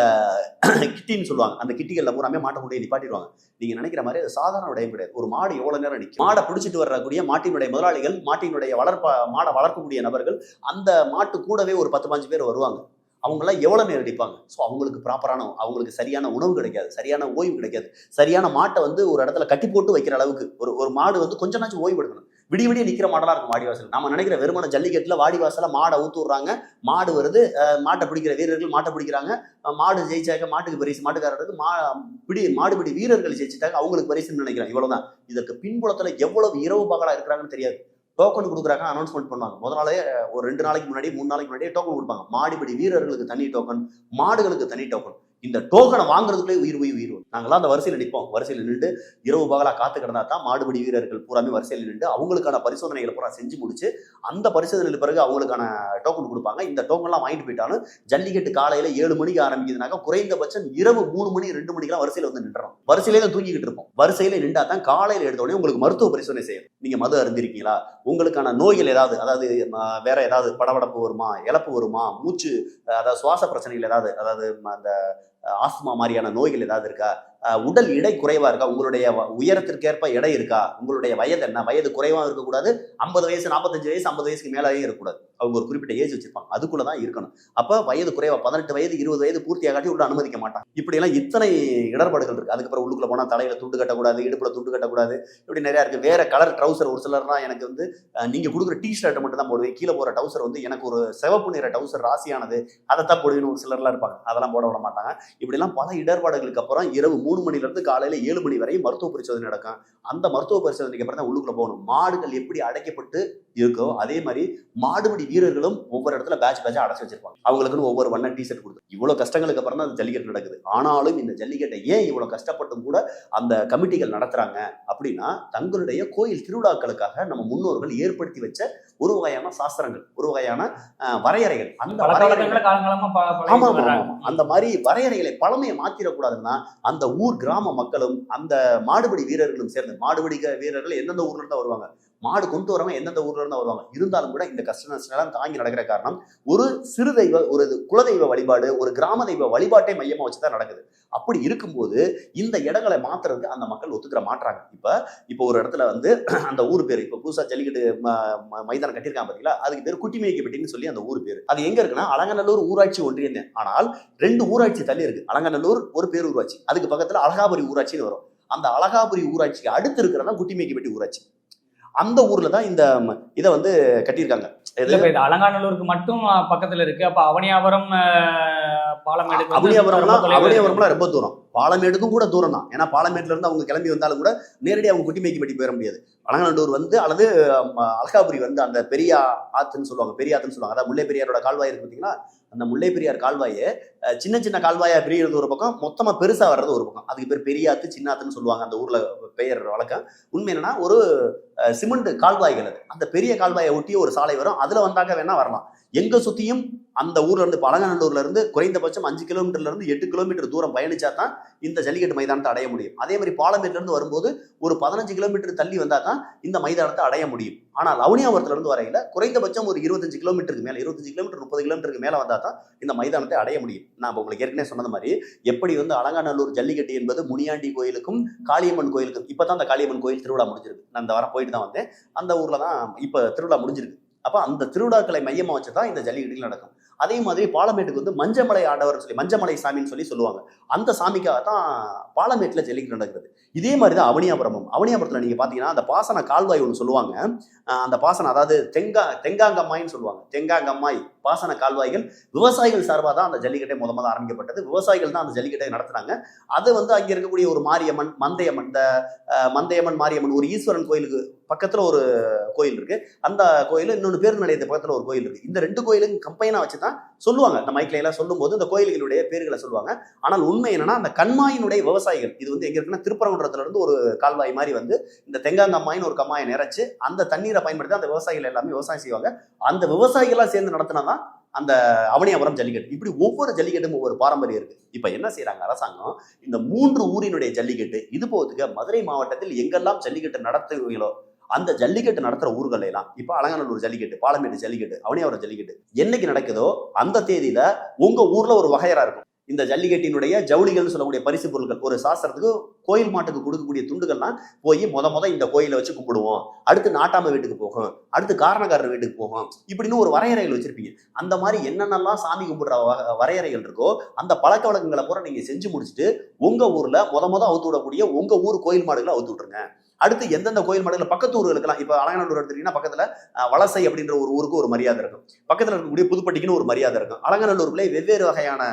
கிட்டின்னு சொல்லுவாங்க, அந்த கிட்டிகள்ல பூராமே மாட்டை கொண்டு நிப்பாட்டிடுவாங்க. நீங்க நினைக்கிற மாதிரி அது சாதாரண விடயம் கிடையாது. ஒரு மாடு எவ்வளவு நேரம் நிற்கும். மாடை பிடிச்சிட்டு வரக்கூடிய மாட்டினுடைய முதலாளிகள், மாட்டினுடைய மாடை வளர்க்கக்கூடிய நபர்கள், அந்த மாட்டு கூடவே ஒரு 10-15 பேர் வருவாங்க. அவங்களாம் எவ்வளவு நேரம் அடிப்பாங்க. ஸோ அவங்களுக்கு ப்ராப்பரான, அவங்களுக்கு சரியான உணவு கிடைக்காது, சரியான ஓய்வு கிடைக்காது. சரியான மாட்டை வந்து ஒரு இடத்துல கட்டி போட்டு வைக்கிற அளவுக்கு ஒரு மாடு வந்து கொஞ்ச நாச்சும் ஓய்வு எடுக்கணும். விடிய நிக்கிற மாடெல்லாம் இருக்கும் வாடிவாசல். நம்ம நினைக்கிற வெறுமன ஜல்லிக்கட்டுல வாடிவாசல மாடை ஊத்து விடுறாங்க, மாடு வருது, மாட்டை பிடிக்கிற வீரர்கள் மாட்டை பிடிக்கிறாங்க, மாடு ஜெயிச்சாக்க மாட்டுக்கு பரிசு, மாட்டுக்காரருக்கு மாடுபிடி வீரர்கள் ஜெயிச்சிட்டாங்க, அவங்களுக்கு பரிசுன்னு நினைக்கிறாங்க. இவ்வளவுதான். இதற்கு பின்புலத்துல எவ்வளவு இரவு பகலா இருக்கிறாங்கன்னு தெரியாது. டோக்கன் கொடுக்குறாங்க, அனௌன்ஸ்மெண்ட் பண்ணுவாங்க. முதல் நாளே ஒரு 2 நாளைக்கு முன்னாடி, 3 நாளைக்கு முன்னாடியே டோக்கன் கொடுப்பாங்க. மாடுபிடி வீரர்களுக்கு தனி டோக்கன், மாடுகளுக்கு தனி டோக்கன். இந்த டோக்கனை வாங்குறதுக்குள்ளே உயிர் நாங்களாம் அந்த வரிசையில் நிற்போம். வரிசையில் நின்று இரவு பகலா காத்து கிடந்தா தான் மாடுபிடி வீரர்கள் பூராமே வரிசையில் நின்று அவங்களுக்கான பரிசோதனைகளை பூரா செஞ்சு முடிச்சு, அந்த பரிசோதனைக்கு பிறகு அவங்களுக்கான டோக்கன் கொடுப்பாங்க. இந்த டோக்கன்லாம் வாங்கிட்டு போயிட்டாலும் ஜல்லிக்கட்டு காலையில 7 மணிக்கு ஆரம்பிக்குதுனாக்கா குறைந்தபட்சம் இரவு 3 மணி 2 மணிக்கெல்லாம் வரிசையில் வந்து நின்றோம். வரிசையிலே தான் தூங்கிக்கிட்டு இருப்போம். வரிசையில நின்றா தான் காலையில எடுத்த உடனே உங்களுக்கு மருத்துவ பரிசோதனை செய்யும். நீங்க மது அருந்திருக்கீங்களா, உங்களுக்கான நோய்கள் ஏதாவது, அதாவது வேற ஏதாவது படபடப்பு வருமா, இழப்பு வருமா, மூச்சு, அதாவது சுவாச பிரச்சனைகள் ஏதாவது, அதாவது அந்த ஆஸ்துமா மாதிரியான நோய்கள் ஏதாவது இருக்கா, உடல் எடை குறைவா இருக்கா, உங்களுடைய உயரத்திற்கேற்ப எடை இருக்கா, உங்களுடைய வயது என்ன, வயது குறைவா இருக்கக்கூடாது, 50 வயசு 45 வயசு 50 வயசுக்கு மேலேயே இருக்கக்கூடாது. அவங்க ஒரு குறிப்பிட்ட ஏஜ் வச்சிருப்பாங்க, அதுக்குள்ளதான் இருக்கணும். அப்ப வயது குறைவா 18 வயது 20 வயது பூர்த்தியாகாட்டி உள்ள அனுமதிக்க மாட்டாங்க. இப்படி எல்லாம் இத்தனை இடர்பாடுகள் இருக்கு. அதுக்கப்புறம் உள்ளுக்குள்ள போனா தலையில துண்டு கட்டக்கூடாது, இடுப்புல துண்டு கட்டக்கூடாது, இப்படி நிறைய இருக்கு. வேற கலர் ட்ரௌசர் ஒரு சிலர்னா எனக்கு வந்து நீங்க கொடுக்குற டி ஷர்ட் மட்டும் தான் போடுவேன், கீழே போற டவுசர் வந்து எனக்கு ஒரு சிவப்பு நிற டவுசர் ராசியானது அதைத்தான் போடுவேன்னு ஒரு சிலர்லாம் இருப்பாங்க, அதெல்லாம் போட விட மாட்டாங்க. இப்படி எல்லாம் பல இடர்பாடுகளுக்கு அப்புறம் இரவு 3 மணில இருந்து காலையில 7 மணி வரை மருத்துவ பரிசோதனை நடக்கும். அந்த மருத்துவ பரிசோதனைக்கு அப்புறம் தான் உள்ளுக்குள்ள போகணும். மாடுகள் எப்படி அடைக்கப்பட்டு இருக்கோ அதே மாதிரி மாடுபிடி வீரர்களும் ஒவ்வொரு இடத்துல பேட்ச் அடைச்சு வச்சிருப்பாங்க. அவங்களுக்குன்னு ஒவ்வொரு வண்ண டிஷர்ட் கொடுத்து இவ்வளவு கஷ்டங்களுக்கு அப்புறம் தான் அந்த ஜல்லிக்கட்டு நடக்குது. ஆனாலும் இந்த ஜல்லிக்கட்டை ஏன் இவ்வளவு கஷ்டப்பட்டும் கூட அந்த கமிட்டிகள் நடத்துறாங்க அப்படின்னா, தங்களுடைய கோயில் திருவிழாக்களுக்காக நம்ம முன்னோர்கள் ஏற்படுத்தி வச்ச ஒரு வகையான சாஸ்திரங்கள், ஒரு வகையான வரையறைகள். அந்த அந்த மாதிரி வரையறைகளை பழமையை மாத்திரக்கூடாதுன்னா அந்த ஊர் கிராம மக்களும் அந்த மாடுபிடி வீரர்களும் சேர்ந்து, மாடுபிடி வீரர்கள் எந்தெந்த ஊர்ல இருந்தா வருவாங்க, மாடு கொண்டு வரவங்க எந்தெந்த ஊர்ல இருந்தா வருவாங்க, இருந்தாலும் கூட இந்த கஷ்ட நஷ்டம் தாங்கி நடக்கிற காரணம் ஒரு சிறு தெய்வ, ஒரு குலதெய்வ வழிபாடு, ஒரு கிராம தெய்வ வழிபாட்டை மையமா வச்சுதான் நடக்குது. அப்படி இருக்கும்போது இந்த இடங்களை மாத்துறதுக்கு அந்த மக்கள் ஒத்துக்கிற மாட்டாங்க. இப்ப ஒரு இடத்துல வந்து அந்த ஊர் பேரு, இப்ப புதுசா ஜல்லிக்கட்டு மைதானம் கட்டியிருக்காங்க பாத்தீங்களா, அதுக்கு பேர் குட்டிமேய்க்கப்பட்டின்னு சொல்லி அந்த ஊர் பேரு. அது எங்க இருக்குன்னா அலங்காநல்லூர் ஊராட்சி ஒன்றியம். ஆனால் 2 ஊராட்சி தள்ளி இருக்கு. அலங்காநல்லூர் ஒரு பேரூராட்சி, அதுக்கு பக்கத்துல அழகாபுரி ஊராட்சின்னு வரும். அந்த அழகாபுரி ஊராட்சிக்கு அடுத்து இருக்கிறதா குட்டிமேய்க்கப்பட்டி ஊராட்சி. அந்த ஊர்ல தான் இந்த இதை வந்து கட்டியிருக்காங்க. அலங்காநல்லூருக்கு மட்டும் பக்கத்துல இருக்கு. அப்ப அவனியாபுரம் அவனியாபுரம்லாம் ரொம்ப தூரம், பாலமேடுக்கும் கூட தூரம் தான். ஏன்னா பாலமேட்ல இருந்து அவங்க கிளம்பி வந்தாலும் கூட நேரடியாக அவங்க குட்டிமேய்க்கப்பட்டி போயிட முடியாது. அலங்காநல்லூர் வந்து அல்லது அலகாபுரி வந்து அந்த பெரிய ஆத்துன்னு சொல்லுவாங்க, பெரிய ஆத்துன்னு சொல்லுவாங்க. அதாவது முல்லை பெரியாரோட கால்வாய் இருக்கு பார்த்தீங்கன்னா, அந்த முல்லை பெரியார் கால்வாயே சின்ன சின்ன கால்வாயா பிரிகிறது ஒரு பக்கம், மொத்தமா பெருசா வர்றது ஒரு பக்கம். அதுக்கு பேர் பெரியாத்து சின்னாத்துன்னு சொல்லுவாங்க அந்த ஊர்ல பெயர் வழக்கம். உண்மை என்னன்னா ஒரு சிமெண்ட் கால்வாய்கள் அது. அந்த பெரிய கால்வாயை ஒட்டிய ஒரு சாலை வரும், அதுல வந்தாக்க வேணா வரலாம். எங்க சுத்தியும் அந்த ஊர்ல இருந்து அலங்காநல்லூர்ல இருந்து குறைந்தபட்சம் 5 கிலோமீட்டர்ல இருந்து 8 கிலோமீட்டர் தூரம் பயணிச்சா தான் இந்த ஜல்லிக்கட்டு மைதானத்தை அடைய முடியும். அதே மாதிரி பாலமேட்ல இருந்து வரும்போது ஒரு 15 கிலோமீட்டர் தள்ளி வந்தா தான் இந்த மைதானத்தை அடைய முடியும். ஆனால் வவுனியாபுரத்துல இருந்து வரையில குறைந்தபட்சம் ஒரு 25 கிலோமீட்டருக்கு மேல, 25 கிலோமீட்டர் 30 கிலோமீட்டருக்கு மேல வந்தா தான் இந்த மைதானத்தை அடைய முடியும். நான் உங்களுக்கு ஏற்கனவே சொன்னது மாதிரி எப்படி வந்து அலங்காநல்லூர் ஜல்லிக்கட்டு என்பது முனியாண்டி கோயிலுக்கும் காளியம்மன் கோயிலுக்கும், இப்பதான் அந்த காளியம்மன் கோயில் திருவிழா முடிஞ்சிருக்கு. நான் இந்த வாரம் போயிட்டு தான் வந்தேன். அந்த ஊர்ல தான் இப்ப திருவிழா முடிஞ்சிருக்கு. அப்ப அந்த திருவிழாக்களை மையமா வச்சுதான் இந்த ஜல்லிக்கட்டுகள் நடக்கும். அதே மாதிரி பாலமேட்டுக்கு வந்து மஞ்சமலை ஆண்டவர் சொல்லி, மஞ்சமலை சாமின்னு சொல்லுவாங்க. அந்த சாமிக்காக தான் பாலமேட்டுல ஜல்லிக்கட்டு நடக்கிறது. இதே மாதிரி தான் அவனியாபுரத்துல நீங்க பாத்தீங்கன்னா அந்த பாசன கால்வாய் ஒன்று சொல்லுவாங்க. அந்த பாசனம், அதாவது தெங்காங்கம்மாயின்னு சொல்லுவாங்க, தெங்காங்கம்மாய் பாசன கால்வாய்கள் விவசாயிகள் சார்பாக தான் அந்த ஜல்லிக்கட்டை முதல் ஆரம்பிக்கப்பட்டது. விவசாயிகள் தான் அந்த ஜல்லிக்கட்டை நடத்துனாங்க. அது வந்து அங்க இருக்கக்கூடிய ஒரு மாரியம்மன், மந்தையம்மன், இந்த மந்தையம்மன் மாரியம்மன், ஒரு ஈஸ்வரன் கோயிலுக்கு பக்கத்துல ஒரு கோயில் இருக்கு. அந்த கோயில் இன்னொன்று பேருந்து நிலையத்து பக்கத்துல ஒரு கோயில் இருக்கு. இந்த 2 கோயிலும் கம்பைனா வச்சுதான் சொல்லுவாங்க. இந்த மைக்ல எல்லாம் சொல்லும் போது இந்த கோயில்களுடைய பேர்களை சொல்லுவாங்க. ஆனால் உண்மை என்னன்னா அந்த கண்மாயினுடைய விவசாயிகள், இது வந்து எங்க இருக்குன்னா திருப்பரங்குன்றத்துல இருந்து ஒரு கால்வாய் மாதிரி வந்து இந்த தெங்காங்கம்மாயின்னு ஒரு கம்மாயை நிறைச்சு அந்த தண்ணீரை பயன்படுத்தி அந்த விவசாயிகள் எல்லாமே விவசாயம் செய்வாங்க. அந்த விவசாயிகளா சேர்ந்து நடத்தினாதான் அந்த அவனியாபுரம் ஜல்லிக்கட்டு. இப்படி ஒவ்வொரு ஜல்லிக்கட்டும் ஒவ்வொரு பாரம்பரியம் இருக்கு. இப்ப என்ன செய்யறாங்க அரசாங்கம், இந்த 3 ஊரினுடைய ஜல்லிக்கட்டு இது போதுக்கு மதுரை மாவட்டத்தில் எங்கெல்லாம் ஜல்லிக்கட்டு நடத்துவீங்களோ அந்த ஜல்லிக்கட்டு நடத்துற ஊர்கள் எல்லாம், இப்ப அலங்காநல்லூர் ஜல்லிக்கட்டு, பாலமேடு ஜல்லிக்கட்டு, அவனியாபுரம் ஜல்லிக்கட்டு என்னைக்கு நடக்குதோ அந்த தேதியில உங்க ஊர்ல ஒரு வகையறா இருக்கும். இந்த ஜல்லிக்கட்டினுடைய ஜவுளிகள்னு சொல்லக்கூடிய பரிசு பொருட்கள், ஒரு சாஸ்திரத்துக்கு கோயில் மாட்டுக்கு கொடுக்கக்கூடிய துண்டுகள்லாம் போய் முத இந்த கோயிலை வச்சு கும்பிடுவோம், அடுத்து நாட்டாம வீட்டுக்கு போகும், அடுத்து காரணக்காரர் வீட்டுக்கு போகும், இப்படின்னு ஒரு வரையறைகள் வச்சிருப்பீங்க. அந்த மாதிரி என்னென்னலாம் சாமி கும்பிடுற வரையறைகள் இருக்கோ அந்த பழக்க வழக்கங்களை பூரா நீங்க செஞ்சு முடிச்சுட்டு உங்க ஊர்ல முத அவுத்து விடக்கூடிய உங்க ஊர் கோயில் மாடுகளை அவுத்து விட்டுருங்க. அடுத்து எந்தெந்த கோயில் மாடுகள் பக்கத்து ஊர்களுக்கெல்லாம், இப்ப அலங்காநல்லூர் எடுத்துட்டீங்கன்னா பக்கத்துல வலசை அப்படின்ற ஒரு ஊருக்கு ஒரு மரியாதை இருக்கும், பக்கத்துல இருக்கக்கூடிய புதுப்பட்டிக்குன்னு ஒரு மரியாதை இருக்கும். அலங்காநல்லூருக்குள்ளே வெவ்வேறு வகையான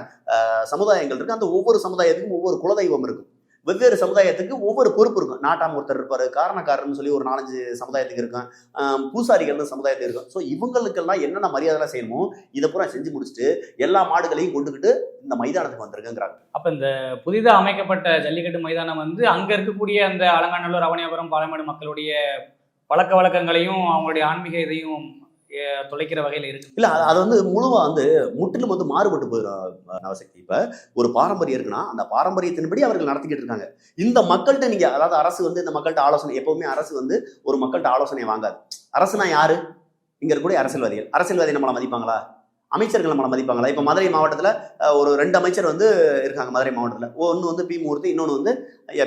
சமுதாயங்கள் இருக்கு. அந்த ஒவ்வொரு சமுதாயத்துக்கும் ஒவ்வொரு குலதெய்வம் இருக்கும், வெவ்வேறு சமுதாயத்துக்கு ஒவ்வொரு பொறுப்பு இருக்கும். நாட்டாம் ஒருத்தர் இருப்பாரு, காரணக்காரர்னு சொல்லி ஒரு 4-5 சமுதாயத்துக்கு இருக்கும், பூசாரிகள்னு சமுதாயத்துக்கு இருக்கும். ஸோ இவங்களுக்கெல்லாம் என்னென்ன மரியாதை செய்யணுமோ இதை பூரா செஞ்சு முடிச்சுட்டு எல்லா மாடுகளையும் கொண்டுகிட்டு இந்த மைதானத்துக்கு வந்திருக்குங்கிறாங்க. அப்ப இந்த புதிதாக அமைக்கப்பட்ட ஜல்லிக்கட்டு மைதானம் வந்து அங்க இருக்கக்கூடிய அந்த அலங்காநல்லூர், அவனியாபுரம், பாலமேடு மக்களுடைய பழக்க வழக்கங்களையும் அவங்களுடைய ஆன்மீக இதையும் தொலைக்கிற வகையில இருக்கு. இல்ல அது வந்து முழுவா வந்து முற்றிலும் வந்து மாறுபட்டு போயிடும் நவசக்தி. இப்ப ஒரு பாரம்பரியம் இருக்குன்னா அந்த பாரம்பரியத்தின்படி அவர்கள் நடத்திக்கிட்டு இருக்காங்க. இந்த மக்கள்கிட்ட நீங்க, அதாவது அரசு வந்து இந்த மக்கள்கிட்ட ஆலோசனை, எப்பவுமே அரசு வந்து ஒரு மக்கள்கிட்ட ஆலோசனை வாங்காது. அரசுனா யாரு? இங்க இருக்கக்கூடிய அரசியல்வாதிகள். அரசியல்வாதி நம்மளை மதிப்பாங்களா? அமைச்சர்கள் நம்மளை மதிப்பாங்களா? இப்போ மதுரை மாவட்டத்தில் ஒரு 2 அமைச்சர் வந்து இருக்காங்க மதுரை மாவட்டத்தில். ஒன்று வந்து பி மூர்த்தி, இன்னொன்று வந்து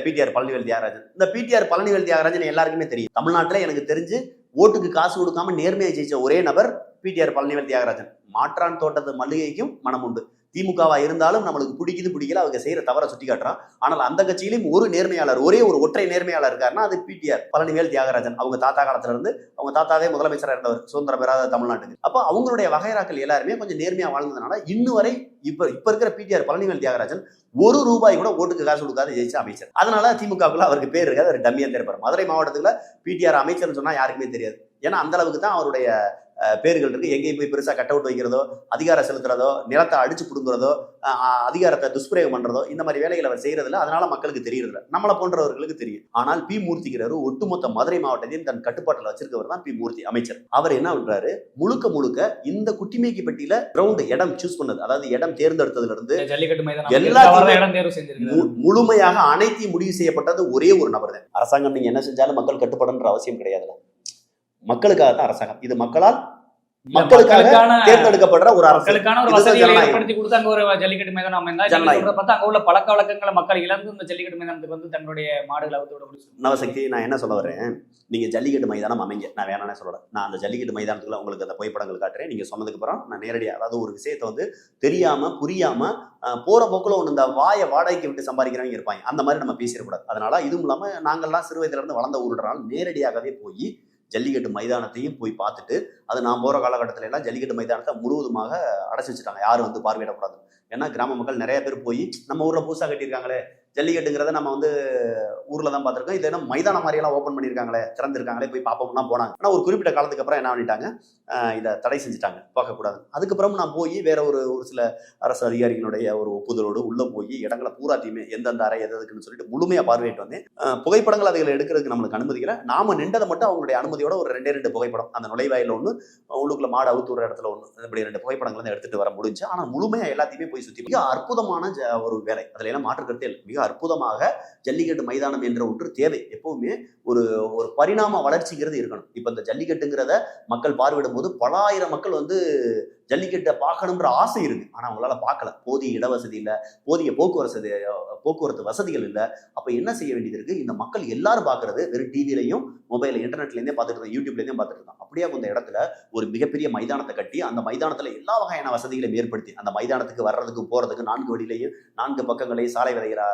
பிடிஆர் பழனிவேல் தியாகராஜன். இந்த பிடிஆர் பழனிவேல் தியாகராஜன் எல்லாருக்குமே தெரியும். தமிழ்நாட்டில் எனக்கு தெரிஞ்சு ஓட்டுக்கு காசு கொடுக்காம நேர்மையை ஜெயிச்ச ஒரே நபர் பிடிஆர் பழனிவேல் தியாகராஜன். மாற்றான் தோட்டத்து மல்லிகைக்கும் மனம் உண்டு. திமுகவா இருந்தாலும் நம்மளுக்கு பிடிக்கல, அவங்க செய்யற தவறை சுட்டி காட்டுறான். ஆனால் அந்த கட்சியிலும் ஒரு நேர்மையாளர், ஒரே ஒரு ஒற்றை நேர்மையாளர் இருக்காருன்னா அது பிடிஆர் பழனிவேல் தியாகராஜன். அவங்க தாத்தா காலத்துல இருந்து, அவங்க தாத்தாவே முதலமைச்சராக இருந்தவர் சுதந்திரம் பெறாத தமிழ்நாட்டுக்கு. அப்போ அவங்களுடைய வகைராக்கள் எல்லாருமே கொஞ்சம் நேர்மையா வாழ்ந்ததுனால இன்னும் வரை இப்ப இருக்கிற பிடிஆர் பழனிவேல் தியாகராஜன் ₹1 கூட ஓட்டுக்கு காசு கொடுக்காத ஜெயிச்ச அமைச்சர். அதனால திமுகவுக்குள்ள அவருக்கு பேர் இருக்காது, அவர் டம்மியா தெரிப்பார். மதுரை மாவட்டத்துல பிடிஆர் அமைச்சர்னு சொன்னா யாருக்குமே தெரியாது. ஏன்னா அந்த அளவுக்கு தான் அவருடைய பேர்கள் இருக்கு. எங்கேயும் போய் பெருசா கட் அவுட் வைக்கிறதோ, அதிகாரம் செலுத்துறதோ, நிலத்தை அடிச்சு புடுங்குறதோ, அதிகாரத்தை துஷ்பிரயோகம் பண்றதோ, இந்த மாதிரி வேலைகளை அவர் செய்யறதில்ல. அதனால மக்களுக்கு தெரியறதில்ல, நம்மளை போன்றவர்களுக்கு தெரியும். ஆனால் பி மூர்த்திங்கிறாரு ஒட்டுமொத்த மதுரை மாவட்டத்தையும் தன் கட்டுப்பாட்டில் வச்சிருக்கவர் தான் பி மூர்த்தி அமைச்சர். அவர் என்ன பண்றாரு, முழுக்க இந்த குட்டிமேக்கி பட்டியில கிரவுண்ட் இடம் சூஸ் பண்ணது, அதாவது இடம் தேர்ந்தெடுத்ததுல இருந்து எல்லாத்தையும் முழுமையாக அனைத்தையும் முடிவு செய்யப்பட்டது ஒரே ஒரு நபர் தான். அரசாங்கம் நீங்க என்ன செஞ்சாலும் மக்கள் கட்டுப்படன்ற அவசியம் கிடையாது. மக்களுக்காக தான் அரசாங்கம். இது மக்களுக்காக தேர்ந்தெடுக்கப்படுற ஒரு அரசுக்கான ஒரு வசதியை ஏற்படுத்தி கொடுத்து அங்க ஒரு ஜல்லிக்கட்டு மைதானம் அமைந்தா பார்த்தா அங்க உள்ள பழக்க வழக்கங்களை மக்கள் இழந்து இந்த ஜல்லிக்கட்டு மைதானத்துக்கு வந்து தன்னுடைய மாடுகளை அவுத்து விட முடியும். நவசக்தி, நான் என்ன சொல்ல வரேன், நீங்க ஜல்லிக்கட்டு மைதானம் அமைங்க, நான் வேணானே சொல்லல. நான் அந்த ஜல்லிக்கட்டு மைதானத்துக்குள்ள உங்களுக்கு அந்த புகைப்படங்கள் காட்டுறேன். நீங்க சொன்னதுக்கு அப்புறம் நான் நேரடியாக, அதாவது ஒரு விஷயத்தை வந்து தெரியாம புரியாம போற போக்குல ஒன்று இந்த வாடகைக்கு விட்டு சம்பாதிக்கிறவங்க இருப்பாங்க, அந்த மாதிரி நம்ம பேசிடக்கூடாது. அதனால இதுவும் இல்லாம நாங்கள்லாம் சிறு வயதுல இருந்து வளர்ந்த ஊருடனால நேரடியாகவே போய் ஜல்லிக்கட்டு மைதானத்தையும் போய் பார்த்துட்டு, அது நான் போகிற காலகட்டத்தில் எல்லாம் ஜல்லிக்கட்டு மைதானத்தை முழுவதுமாக அடைச்சி வச்சுட்டாங்க, யாரும் வந்து பார்வையிடக்கூடாது. ஏன்னா கிராம மக்கள் நிறைய பேர் போய் நம்ம ஊரில் புதுசாக கட்டியிருக்காங்களே ஜல்லிக்கட்டுங்கிறத நம்ம வந்து ஊரில் தான் பார்த்துருக்கோம், இது என்ன மைதானம் மாதிரியெல்லாம் ஓப்பன் பண்ணியிருக்காங்களே, திறந்திருக்காங்களே, போய் பார்ப்போம்லாம் போனாங்க. ஆனால் ஒரு குறிப்பிட்ட காலத்துக்கு அப்புறம் என்ன பண்ணிட்டாங்க, இதை தடை செஞ்சுட்டாங்க, பார்க்கக்கூடாது. அதுக்கப்புறம் நான் போய் வேற ஒரு சில அரசு அதிகாரிகளுடைய ஒரு ஒப்புதலோடு உள்ளே போய் இடங்களை பூராத்தையுமே எந்தெந்த அறை எதுக்குன்னு சொல்லிட்டு முழுமையாக பார்வையிட்டு வந்தேன். புகைப்படங்கள் அதுகளை எடுக்கிறதுக்கு நம்மளுக்கு அனுமதிக்கல. நாம நின்றதை மட்டும் அவங்களுடைய அனுமதியோட ஒரு 2 புகைப்படம், அந்த நுழைவாயில் ஒன்று, உள்ளுக்குள்ள மாடு அவுத்துற இடத்துல ஒன்று, இப்படி 2 புகைப்படங்கள் வந்து எடுத்துட்டு வர முடிஞ்சு. ஆனால் முழுமையாக எல்லாத்தையுமே போய் சுற்றி மிக அற்புதமான ஒரு வேலை, அதில் எல்லாம் மாற்று கருத்தே இல்லை. மிக அற்புதமாக ஜல்லிக்கட்டு மைதானம் என்ற ஒன்று தேவை. எப்பவுமே ஒரு பரிணாம வளர்ச்சிங்கிறது இருக்கணும். இப்ப இந்த ஜல்லிக்கட்டுங்கிறத மக்கள் பார்வையிடும் போது பல ஆயிரம் மக்கள் வந்து ஜல்லிக்கட்டை பார்க்கணுன்ற ஆசை இருக்கு, ஆனா அவங்களால பார்க்கல. போதிய இடவசதி இல்லை, போதிய போக்குவரத்து வசதிகள் இல்லை. அப்ப என்ன செய்ய வேண்டியது இருக்கு, இந்த மக்கள் எல்லாரும் பார்க்கறது வெறும் டிவிலையும் மொபைல் இன்டர்நெட்லேருந்தே பார்த்துட்டு இருக்கோம், யூடியூப்லேருந்தே பார்த்துட்டு இருக்கோம். அப்படியே அந்த இடத்துல ஒரு மிகப்பெரிய மைதானத்தை கட்டி அந்த மைதானத்துல எல்லா வகையான வசதிகளையும் ஏற்படுத்தி அந்த மைதானத்துக்கு வர்றதுக்கு போறதுக்கு 4 வழியிலையும் 4 பக்கங்களையும் சாலை விதைகளை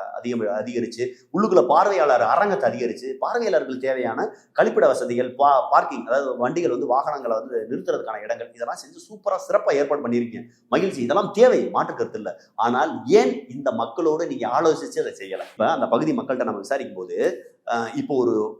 அதிகரிச்சு, உள்ளுக்குள்ள பார்வையாளர் அரங்கத்தை அதிகரிச்சு, பார்வையாளர்கள் தேவையான கழிப்பிட வசதிகள், பார்க்கிங், அதாவது வண்டிகள் வந்து வாகனங்களை வந்து நிறுத்துறதுக்கான இடங்கள், இதெல்லாம் செஞ்சு சூப்பரா சிறப்பா ஏற்பாடு பண்ணியிருக்கீங்க, மகிழ்ச்சி. இதெல்லாம் தேவை, மாற்று கருத்து இல்லை. ஆனால் ஏன் இந்த மக்களோடு நீங்க ஆலோசிச்சு அதை செய்யல? இப்ப அந்த பகுதி மக்கள்கிட்ட நம்ம விசாரிக்கும் போது இப்போ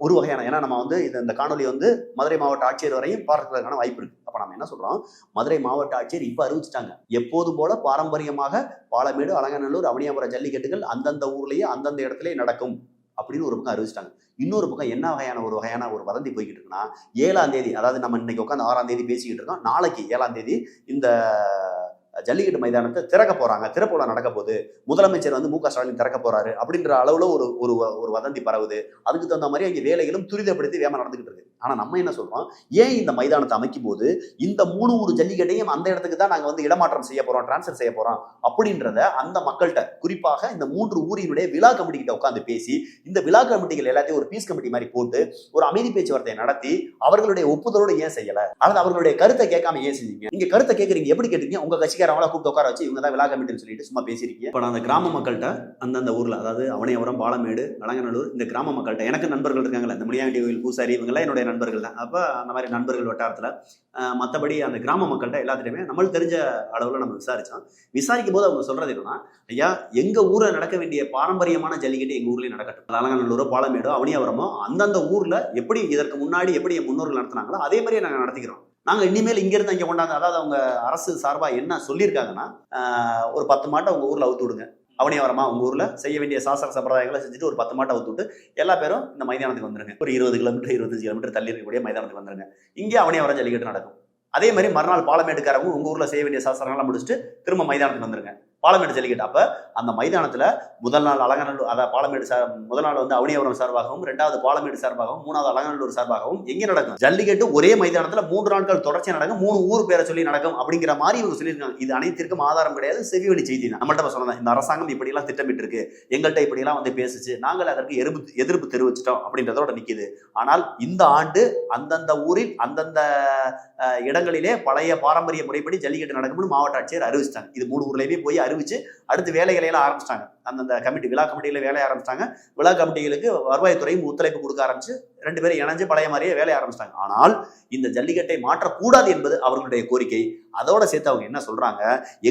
ஒரு வகையான, ஏன்னா நம்ம வந்து இந்த காணொலி வந்து மதுரை மாவட்ட ஆட்சியர் வரையும் பார்க்கறதுக்கான வாய்ப்பு இருக்கு. அப்ப நம்ம என்ன சொல்றோம், மதுரை மாவட்ட ஆட்சியர் இப்ப அறிவிச்சிட்டாங்க, எப்போது போல பாரம்பரியமாக பாலமேடு, அலங்காநல்லூர், அவனியாபுரம் ஜல்லிக்கட்டுகள் அந்தந்த ஊர்லயே அந்தந்த இடத்துலயே நடக்கும் அப்படின்னு ஒரு பக்கம் அறிவிச்சிட்டாங்க. இன்னொரு பக்கம் என்ன வகையான ஒரு வதந்தி போய்கிட்டு இருக்குன்னா, 7ஆம் தேதி, அதாவது நம்ம இன்னைக்கு உட்காந்து 6ஆம் தேதி பேசிக்கிட்டு இருக்கோம், நாளைக்கு 7ஆம் தேதி இந்த ஜல்லிக்கட்டு மைதானத்தை திறக்க போறாங்க, திறப்புல நடக்க போகுது, முதலமைச்சர் வந்து மு.க. ஸ்டாலின் திறக்க போறாரு அப்படின்ற அளவுல ஒரு வதந்தி பரவுது. அதுக்கு தகுந்த மாதிரி அங்கே வேலைகளும் துரிதப்படுத்தி வேகமா நடந்துகிட்டு இருக்கு. ஆனா நம்ம என்ன சொல்றோம், ஏன் இந்த மைதானத்தை அமைக்கும் போது இந்த 3 ஊர் ஜல்லிக்கட்டையும் அந்த இடத்துக்கு தான் நாங்க வந்து இடமாற்றம் செய்ய போறோம், டிரான்ஸ்ஃபர் செய்ய போறோம் அப்படின்றத அந்த மக்கள்கிட்ட, குறிப்பாக இந்த 3 ஊரினுடைய விழா கமிட்டி கிட்ட உட்காந்து பேசி, இந்த விழா கமிட்டிகள் எல்லாத்தையும் ஒரு பீஸ் கமிட்டி மாதிரி போட்டு ஒரு அமைதி பேச்சுவார்த்தையை நடத்தி அவர்களுடைய ஒப்புதலோடு ஏன் செய்யல, அல்லது அவர்களுடைய கருத்தை கேட்காம ஏன் செஞ்சீங்க? நீங்க கருத்தை கேட்கறீங்க, எப்படி கேட்டீங்க? உங்க கட்சிக்காரங்களா கூப்பிட்டு உட்கார வச்சு இவங்க தான் விழா கமிட்டின்னு சொல்லிட்டு சும்மா பேசிருக்கீங்க. இப்ப நான் அந்த கிராம மக்கள்கிட்ட, அந்தந்த ஊர்ல, அதாவது அவனியாபுரம், பாலமேடு, அலங்காநல்லூர், இந்த கிராம மக்கள்கிட்ட, எனக்கு நண்பர்கள் இருக்காங்களா, இந்த முனியாண்டி கோயில் பூசாரி, இவங்கெல்லாம் என்னுடைய நண்பர்கள் தான். அப்ப அந்த மாதிரி நண்பர்கள் வட்டாரத்துல மற்றபடி அந்த கிராம மக்கள்கிட்ட எல்லாத்துலையுமே நம்மளுக்கு தெரிஞ்ச அளவுல நம்ம விசாரிக்கும் போது அவங்க சொல்றது என்னன்னா, ஐயா, எங்க ஊர்ல நடக்க வேண்டிய பாரம்பரியமான ஜல்லிக்கட்டு எங்க ஊர்லயும் நடக்கட்டும். அலங்காநல்லூரோ, பாலமேடோ, அவனியாபுரமோ அந்தந்த ஊர்ல எப்படி இதற்கு முன்னாடி எப்படி என் முன்னோர்கள் நடத்தினாங்களோ அதே மாதிரியே நாங்க நடத்திக்கிறோம். நாங்க இனிமேல் இங்க இருந்து இங்க கொண்டாந்து, அதாவது அவங்க அரசு சார்பா என்ன சொல்லியிருக்காங்கன்னா, ஒரு 10 மாட்டை உங்க ஊர்ல அவுத்து விடுங்க, அவனியாபுரமா உங்க ஊர்ல செய்ய வேண்டிய சாஸ்திர சம்பிரதாயங்களை செஞ்சுட்டு ஒரு 10 மாட்டை அவுத்து விட்டு எல்லா பேரும் இந்த மைதானத்துக்கு வந்துருங்க. ஒரு 20 கிலோமீட்டர் 25 கிலோமீட்டர் தள்ளி இருக்கக்கூடிய மைதானத்துக்கு வந்துருங்க. இங்கே அவனியாபுரம் ஜல்லிக்கட்டு நடக்கும். அதே மாதிரி மறுநாள் பாலமேட்டுக்காரங்க உங்க ஊர்ல செய்ய வேண்டிய சாஸ்திரங்கள்லாம் முடிச்சுட்டு திரும்ப மைதானத்துக்கு வந்துருங்க. பாலமேடு ஜல்லிக்கட்டு. அப்ப அந்த மைதானத்துல முதல் நாள் அலங்காநல்லூர், அதாவது பாலமேடு முதல் நாள் வந்து அவனியாபுரம் சார்பாகவும், 2வது பாலமேடு சார்பாகவும், 3வது அலங்காநல்லூர் சார்பாகவும் எங்கே நடக்கும் ஜல்லிக்கட்டு ஒரே மைதானத்துல 3 நாட்கள் தொடர்ச்சியா நடக்கும், 3 ஊர் பேரை சொல்லி நடக்கும் அப்படிங்கிற மாதிரி இவங்க சொல்லியிருக்காங்க. இது அனைத்திற்கும் ஆதாரம் கிடையாது, செவிவழி செய்தி தான். நம்மள்ட்ட சொன்னதான் இந்த அரசாங்கம் இப்படி எல்லாம் திட்டமிட்டு இருக்கு, எங்கள்கிட்ட இப்படி எல்லாம் வந்து பேசுச்சு, நாங்கள் அதற்கு எதிர்ப்பு தெரிவிச்சிட்டோம் அப்படின்றதோட நிக்குது. ஆனால் இந்த ஆண்டு அந்தந்த ஊரில் அந்தந்த இடங்களிலே பழைய பாரம்பரிய முறைப்படி ஜல்லிக்கட்டு நடக்கும்னு மாவட்ட ஆட்சியர் அறிவிச்சிட்டாங்க. இது 3 ஊர்லயுமே போய் அறிவிச்சு அடுத்து வேலைகளை எல்லாம் ஆரம்பிச்சிட்டாங்க. அந்தந்த கமிட்டி, விழா கமிட்டியில வேலையை ஆரம்பிச்சிட்டாங்க. விழா கமிட்டிகளுக்கு வருவாய்த்துறையும் ஒத்துழைப்பு கொடுக்க ஆரம்பிச்சு 2 பேரும் இணைஞ்சு பழைய மாதிரியே வேலையை ஆரம்பிச்சிட்டாங்க. ஆனால் இந்த ஜல்லிக்கட்டை மாற்றக்கூடாது என்பது அவர்களுடைய கோரிக்கை. அதோட சேர்த்து அவங்க என்ன சொல்றாங்க,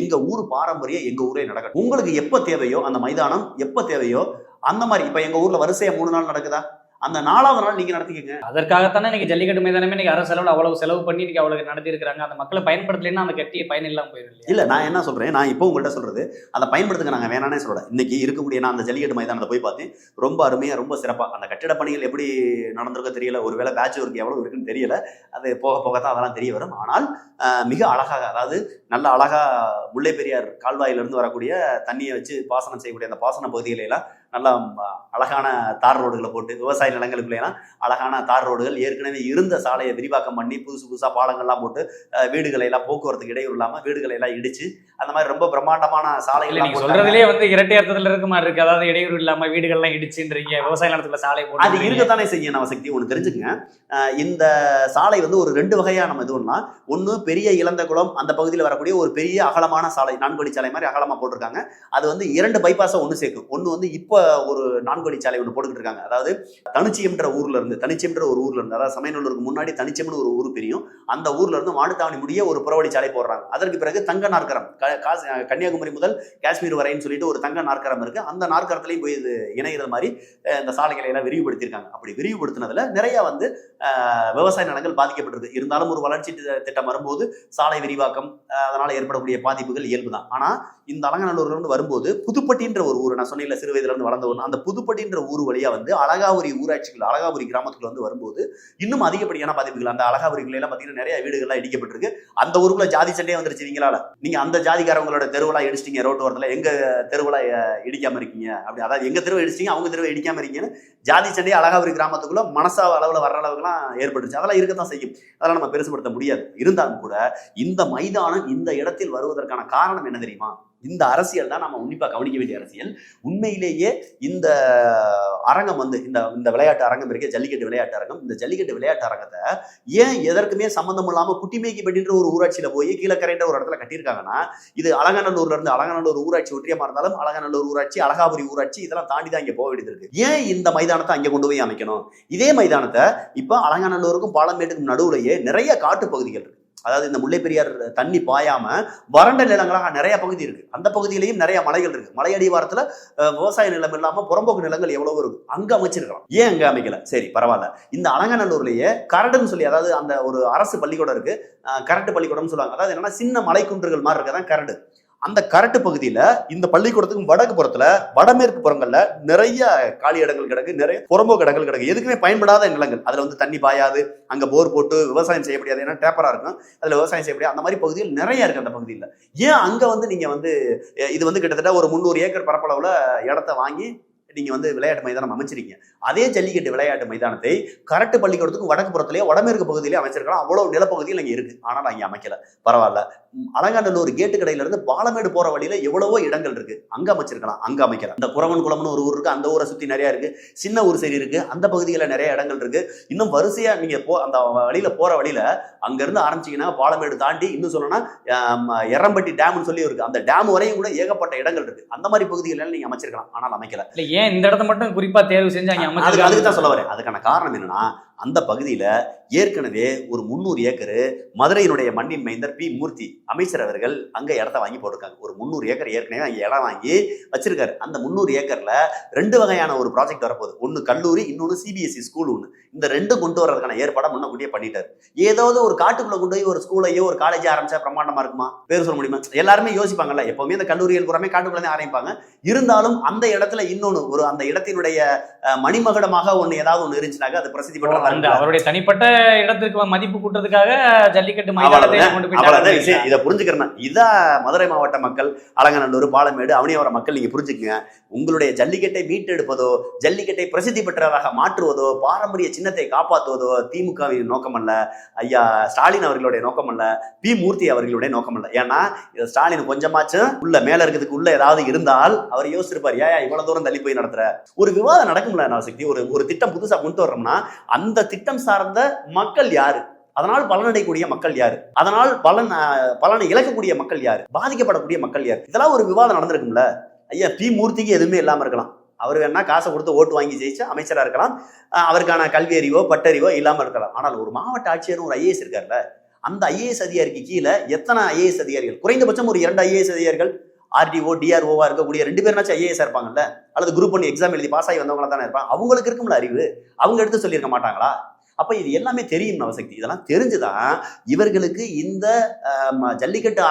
எங்க ஊர் பாரம்பரியம் எங்க ஊரே நடக்கட்டும், உங்களுக்கு எப்ப தேவையோ அந்த மைதானம் எப்ப தேவையோ அந்த மாதிரி. இப்ப எங்க ஊர்ல வரிசையா 3 நாள் நடக்குதா, அந்த 4வது நாள் நீங்க நடத்திக்கங்க. அதற்காகத்தானே இன்னைக்கு ஜல்லிக்கட்டு மைதானமே இன்னைக்கு அரசு செலவுல அவ்வளவு செலவு பண்ணி இன்னைக்கு அவ்வளவு நடத்தி இருக்காங்க. அந்த மக்களை பயன்படுத்தலைன்னா அந்த கட்டிய பயன் இல்லாம போயிடும். இல்ல, நான் என்ன சொல்றேன், நான் இப்போ உங்கள்கிட்ட சொல்றது அதை பயன்படுத்துங்க, நாங்க வேணானே சொல்றேன். இன்னைக்கு இருக்கக்கூடிய நான் அந்த ஜல்லிக்கட்டு மைதானத்தை போய் பார்த்தேன், ரொம்ப அருமையா ரொம்ப சிறப்பா. அந்த கட்டிட பணிகள் எப்படி நடந்திருக்க தெரியல, ஒருவேளை பேட்ச் ஒர்க் எவ்வளவு இருக்குன்னு தெரியல, அது போக போகத்தான் அதெல்லாம் தெரிய வரும். ஆனால் மிக அழகாக, அதாவது நல்ல அழகா முல்லை பெரியார் கால்வாயிலிருந்து வரக்கூடிய தண்ணியை வச்சு பாசனம் செய்யக்கூடிய அந்த பாசன பகுதிகளை எல்லாம் நல்லா அழகான தார் ரோடுகளை போட்டு, விவசாய நிலங்களுக்குள்ளேலாம் அழகான தார் ரோடுகள், ஏற்கனவே இருந்த சாலையை விரிவாக்கம் பண்ணி புதுசா பாலங்கள்லாம் போட்டு வீடுகளை எல்லாம் போக்குவரத்துக்கு இடையூறு இல்லாம வீடுகளை எல்லாம் இடிச்சு அந்த மாதிரி ரொம்ப பிரம்மாண்டமான சாலைகள். நீங்க சொல்றதுலயே வந்து இரட்டை அர்த்தத்துல இருக்க மாதிரி இருக்கு. அதாவது இடையூறு இல்லாம வீடுகள்லாம் இடிச்சுன்றீங்க, விவசாய நிலத்துல சாலை போட்டு. அது இருக்கத்தானே செய்ய நம்ம சக்தி. ஒன்று தெரிஞ்சுக்கங்க, இந்த சாலை வந்து ஒரு 2 வகையா நம்ம இது பண்ணலாம். ஒன்று பெரிய இளந்தகுளம் அந்த பகுதியில் வரக்கூடிய ஒரு பெரிய அகலமான சாலை, 4 வழிச்சாலை மாதிரி அகலமா போட்டிருக்காங்க. அது வந்து 2 பைபாஸை ஒன்று சேர்க்கும். ஒன்று வந்து இப்போ ஒரு 4 வழிச்சாலை ஒன்று போட்டுக்கிட்டு இருக்காங்க. அதாவது தனிச்சியம்ன்ற ஊர்ல இருந்து, தனிச்சியம்ன்ற ஒரு ஊர்ல இருந்து, அதாவது சமயநல்லூருக்கு முன்னாடி தனிச்சியம்னு ஒரு ஊர் பிரியும், அந்த ஊர்ல இருந்து மாடுத்தாவணி முடிய ஒரு புறவழிச்சாலை போடுறாங்க. அதற்கு பிறகு தங்க நாற்கரம், கன்னியாகுமரி முதல் காஷ்மீர் வரைன்னு சொல்லிட்டு ஒரு தங்க நாற்கரம் இருக்கு. அந்த நாற்கரத்திலையும் போய் இது இணைகிற மாதிரி இந்த சாலைகளை எல்லாம் விரிவுபடுத்தியிருக்காங்க. அப்படி விரிவுபடுத்தினதுல நிறைய வந்து விவசாய நிலங்கள் பாதிக்கப்பட்டிருக்கு. இருந்தாலும் ஒரு வளர்ச்சி திட்டம் வரும்போது சாலை விரிவாக்கம், அதனால ஏற்படக்கூடிய பாதிப்புகள் இயல்பு தான். ஆனா இந்த அலங்காநல்லூர்ல இருந்து வரும்போது புதுப்பட்டின்ற ஒரு ஊர், நான் சொன்ன சிறு வயதுல இருந்து வளர்ந்த ஊர், அந்த புதுப்பட்டின்ற ஊர் வழியா வந்து அழகாபுரி ஊராட்சிகள், அழகாபுரி கிராமத்துக்குள்ள வந்து வரும்போது இன்னும் அதிகப்படியான பாதிப்புகள். அந்த அழகாபுரிகள் எல்லாம் பாத்தீங்கன்னா நிறைய வீடுகள்லாம் இடிக்கப்பட்டிருக்கு. அந்த ஊருக்குள்ள ஜாதி சண்டையே வந்துருச்சு. நீங்க அந்த ஜாதிக்காரங்களோட தெருவெல்லாம் இடிச்சிட்டீங்க, ரோட்டு வரத்துல எங்க தெருவெல்லாம் இடிக்காம இருக்கீங்க, அப்படி அதாவது எங்க தெருவை இடிச்சிட்டீங்க, அவங்க தெருவை இடிக்காம இருக்கீங்கன்னு ஜாதி சண்டையே அழகாபுரி கிராமத்துக்குள்ள மனசா அளவுல வர்ற அளவுக்குலாம் ஏற்பட்டுச்சு. அதெல்லாம் இருக்கத்தான் செய்யும், அதெல்லாம் நம்ம பெருசுபடுத்த முடியாது. இருந்தாலும் கூட இந்த மைதானம் இந்த இடத்தில் வருவதற்கான காரணம் என்ன தெரியுமா? இந்த அரசியல் தான் நம்ம உன்னிப்பா கவனிக்க வேண்டிய அரசியல். உண்மையிலேயே இந்த அரங்கம் வந்து இந்த விளையாட்டு அரங்கம் இருக்கு, ஜல்லிக்கட்டு விளையாட்டு அரங்கம். இந்த ஜல்லிக்கட்டு விளையாட்டு அரங்கத்தை ஏன் எதற்குமே சம்பந்தம் இல்லாம குட்டிமேக்கிப்பட்டின்ற ஒரு ஊராட்சியில போய் கீழக்கரைன்ற ஒரு இடத்துல கட்டியிருக்காங்கன்னா, இது அலங்காநல்லூர்ல இருந்து, அலங்காநல்லூர் ஊராட்சி ஒன்றியமா இருந்தாலும் அலங்காநல்லூர் ஊராட்சி, அழகாபுரி ஊராட்சி, இதெல்லாம் தாண்டி தான் இங்க போக வேண்டியது இருக்கு. ஏன் இந்த மைதானத்தை அங்க கொண்டு போய் அமைக்கணும்? இதே மைதானத்தை இப்ப அலங்காநல்லூருக்கும் பாலமேட்டுக்கும் நடுவுலயே நிறைய காட்டு பகுதிகள் இருக்கு. அதாவது இந்த முல்லை பெரியார் தண்ணி பாயாம வறண்ட நிலங்களாக நிறைய பகுதி இருக்கு. அந்த பகுதியிலையும் நிறைய மலைகள் இருக்கு. மலை அடிவாரத்துல விவசாய நிலம் இல்லாம புறம்போக்கு நிலங்கள் எவ்வளவோ இருக்கு. அங்க அமைச்சிருக்கலாம், ஏன் அங்க அமைக்கல? சரி பரவாயில்ல. இந்த அலங்காநல்லூர்லயே கரடுன்னு சொல்லி, அதாவது அந்த ஒரு அரசு பள்ளிக்கூடம் இருக்கு, கரட்டு பள்ளிக்கூடம்னு சொல்லுவாங்க. அதாவது என்னன்னா சின்ன மலைக்குன்றுகள் மாதிரி இருக்கதான் கரடு. அந்த கரட்டு பகுதியில இந்த பள்ளிக்கூடத்துக்கு வடக்கு புறத்துல, வடமேற்கு புறங்கள்ல நிறைய காலி இடங்கள் கிடக்கு, நிறைய புறம்போக்கு இடங்கள் கிடக்கு, எதுக்குமே பயன்படாத நிலங்கள். அதுல வந்து தண்ணி பாயாது, அங்க போர் போட்டு விவசாயம் செய்ய முடியாது, ஏன்னா டேப்பரா இருக்கும், அதுல விவசாயம் செய்ய முடியாது. அந்த மாதிரி பகுதிகள் நிறைய இருக்கு அந்த பகுதியில். ஏன் அங்க வந்து நீங்க வந்து இது வந்து கிட்டத்தட்ட ஒரு 300 ஏக்கர் பரப்பளவுல இடத்த வாங்கி நீங்க வந்து விளையாட்டு மைதானம் அமைச்சிருக்கீங்க. அதே ஜல்லிக்கட்டு விளையாட்டு மைதானத்தை கரட்டு பள்ளிக்கூடத்துக்கும் வடக்கு புறத்திலேயே வடமேற்கு பகுதியிலே அமைச்சிருக்கலாம். அவ்வளவு நிலப்பகுதியில் அங்கே இருக்கு, ஆனால் அங்கே அமைக்கல. பரவாயில்ல. அலங்காநல்லூர் கேட்டு கடையில இருந்து பாலமேடு போற வழியில எவ்வளவோ இடங்கள் இருக்கு, அங்க அமைச்சிருக்கலாம், அங்க அமைக்கல. இந்த குறவன் குளம்னு ஒரு ஊர் இருக்கு, அந்த ஊரை சுத்தி நிறைய இருக்கு. சின்ன ஊர் சரி இருக்கு, அந்த பகுதிகளில் நிறைய இடங்கள் இருக்கு. இன்னும் வரிசையா நீங்க அந்த வழியில போற வழியில அங்க இருந்து ஆரம்பிச்சீங்கன்னா பாலமேடு தாண்டி இன்னும் சொல்லணும்னா எரம்பட்டி டேம்னு சொல்லி இருக்கு, அந்த டேம் வரையும் கூட ஏகப்பட்ட இடங்கள் இருக்கு. அந்த மாதிரி பகுதிகளில் நீங்க அமைச்சிருக்கலாம், ஆனால் அமைக்கல. ஏன் இந்த இடத்த மட்டும் குறிப்பா தேர்வு செஞ்சு அதுக்கு தான் சொல்ல வரேன். அதுக்கான காரணம் என்னன்னா, அந்த பகுதியில ஏற்கனவே ஒரு 300 ஏக்கர் மதுரையினுடைய மண்ணின் மைந்தர் பி மூர்த்தி அமைச்சர் அவர்கள் அங்க இடத்த வாங்கி போட்டிருக்காங்க. ஒரு 300 ஏக்கர் ஏற்கனவே அங்க இடம் வாங்கி வச்சிருக்காரு. அந்த 300 ஏக்கர்ல 2 வகையான ஒரு ப்ராஜெக்ட் வரப்போகுது. ஒன்னு கல்லூரி, இன்னொன்னு சிபிஎஸ்இ ஸ்கூல். ஒண்ணு இந்த 2 கொண்டு வர்றதுக்கான ஏற்பாடை முன்னக்கூட்டியே பண்ணிட்டாரு. ஏதாவது ஒரு காட்டுக்குள்ள கொண்டு போய் ஒரு ஸ்கூலையோ ஒரு காலேஜ் ஆரம்பிச்சா பிரம்மாண்டமா இருக்குமா? பேர் சொல்ல முடியுமா? எல்லாருமே யோசிப்பாங்கல்ல, எப்பவுமே இந்த கல்லூரிகள் புறமே காட்டுக்குள்ள தான் ஆரம்பிப்பாங்க. இருந்தாலும் அந்த இடத்துல இன்னொன்னு ஒரு அந்த இடத்தினுடைய மணிமகுடமாக ஒண்ணு ஏதாவது ஒண்ணு இருந்துச்சுனாக்க அது பிரசித்தி பெற்ற அந்த அவருடைய தனிப்பட்ட இடத்திற்கு மதிப்பு கூட்டுறதுக்காக ஜல்லிக்கட்டு மைதானத்தை கொண்டு போய் இதை புரிஞ்சுக்கிறேன். இதா மதுரை மாவட்ட மக்கள், அலங்கநல்லூர், பாலமேடு, அவனியாவரம் மக்கள் நீங்க புரிஞ்சுக்கங்க. உங்களுடைய ஜல்லிக்கட்டை மீட்டெடுப்பதோ, ஜல்லிக்கட்டை பிரசித்தி பெற்றதாக மாற்றுவதோ, பாரம்பரிய சின்னத்தை காப்பாற்றுவதோ திமுகவின் நோக்கம் அல்ல, ஐயா ஸ்டாலின் அவர்களுடைய நோக்கம் அல்ல, பி மூர்த்தி அவர்களுடைய நோக்கம் அல்ல. ஏன்னா ஸ்டாலின் கொஞ்சமாச்சும் உள்ள மேல இருக்கிறதுக்கு உள்ள ஏதாவது இருந்தால் அவர் யோசிச்சிருப்பார், ஏன் இவ்வளவு தூரம் தள்ளி போய் நடத்துற. ஒரு விவாதம் நடக்கும்ல சக்தி. ஒரு திட்டம் புதுசா கொண்டு வர்றோம்னா அந்த திட்டம் சார்ந்த மக்கள் யாரு, அதனால் பலனடையக்கூடிய மக்கள் யாரு, அதனால் பலனை இழக்கக்கூடிய மக்கள் யாரு, பாதிக்கப்படக்கூடிய மக்கள் யாரு, இதெல்லாம் ஒரு விவாதம் நடந்திருக்கும்ல. ஐயா பி மூர்த்திக்கு எதுவுமே இல்லாம இருக்கலாம். அவர் வேணா காசை கொடுத்து ஓட்டு வாங்கி ஜெயிச்சு அமைச்சரா இருக்கலாம், அவருக்கான கல்வி அறிவோ பட்டறிவோ இல்லாம இருக்கலாம். ஆனால் ஒரு மாவட்ட ஆட்சியர் ஒரு ஐஏஎஸ் இருக்காருல்ல, அந்த ஐஏஎஸ் அதிகாரிக்கு கீழே எத்தனை ஐஏஎஸ் அதிகாரிகள், குறைந்தபட்சம் ஒரு 2 ஐஏஎஸ் அதிகாரிகள், ஆர்டிஓ டிஆர்ஓவா இருக்கக்கூடிய 2 பேர்னாச்சும் ஐஏஎஸ் இருப்பாங்கல்ல, அல்லது குரூப் 1 எக்ஸாம் எழுதி பாஸ் ஆகி வந்தவங்களா தானே இருப்பாங்க. அவங்களுக்கு இருக்கும்ல அறிவு, அவங்க எடுத்து சொல்லியிருக்க மாட்டாங்களா? அப்ப இது எல்லாமே தெரியும் நவசக்தி. இதெல்லாம் தெரிஞ்சுதான் இவர்களுக்கு இந்த ஜல்லிக்கட்டு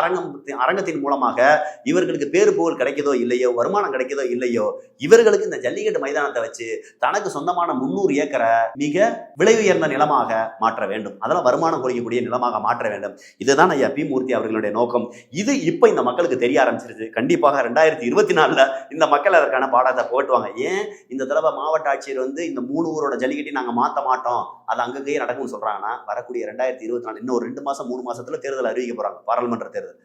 அரங்கத்தின் மூலமாக இவர்களுக்கு பேரு புகழ் கிடைக்குதோ இல்லையோ, வருமானம் கிடைக்குதோ இல்லையோ, இவர்களுக்கு இந்த ஜல்லிக்கட்டு மைதானத்தை வச்சு தனக்கு சொந்தமான 300 ஏக்கரை மிக விலை உயர்ந்த நிலமாக மாற்ற வேண்டும், அதெல்லாம் வருமானம் குறைக்கக்கூடிய நிலமாக மாற்ற வேண்டும். இதுதான் ஐயா பி மூர்த்தி அவர்களுடைய நோக்கம். இது இப்ப இந்த மக்களுக்கு தெரிய ஆரம்பிச்சிருச்சு. கண்டிப்பாக 2024 இந்த மக்கள் அதற்கான பாடத்தை போட்டுவாங்க. ஏன் இந்த தடவை மாவட்ட ஆட்சியர் இந்த 3 ஊரோட ஜல்லிக்கட்டி நாங்க மாற்ற மாட்டோம், அது அங்கேயே நடக்கும்னு சொல்றாங்கன்னா, வரக்கூடிய 2024 இன்னும் 2 மாசம் 3 மாசத்துல தேர்தல் அறிவிக்க போறாங்க, பாராளுமன்ற தேர்தல்.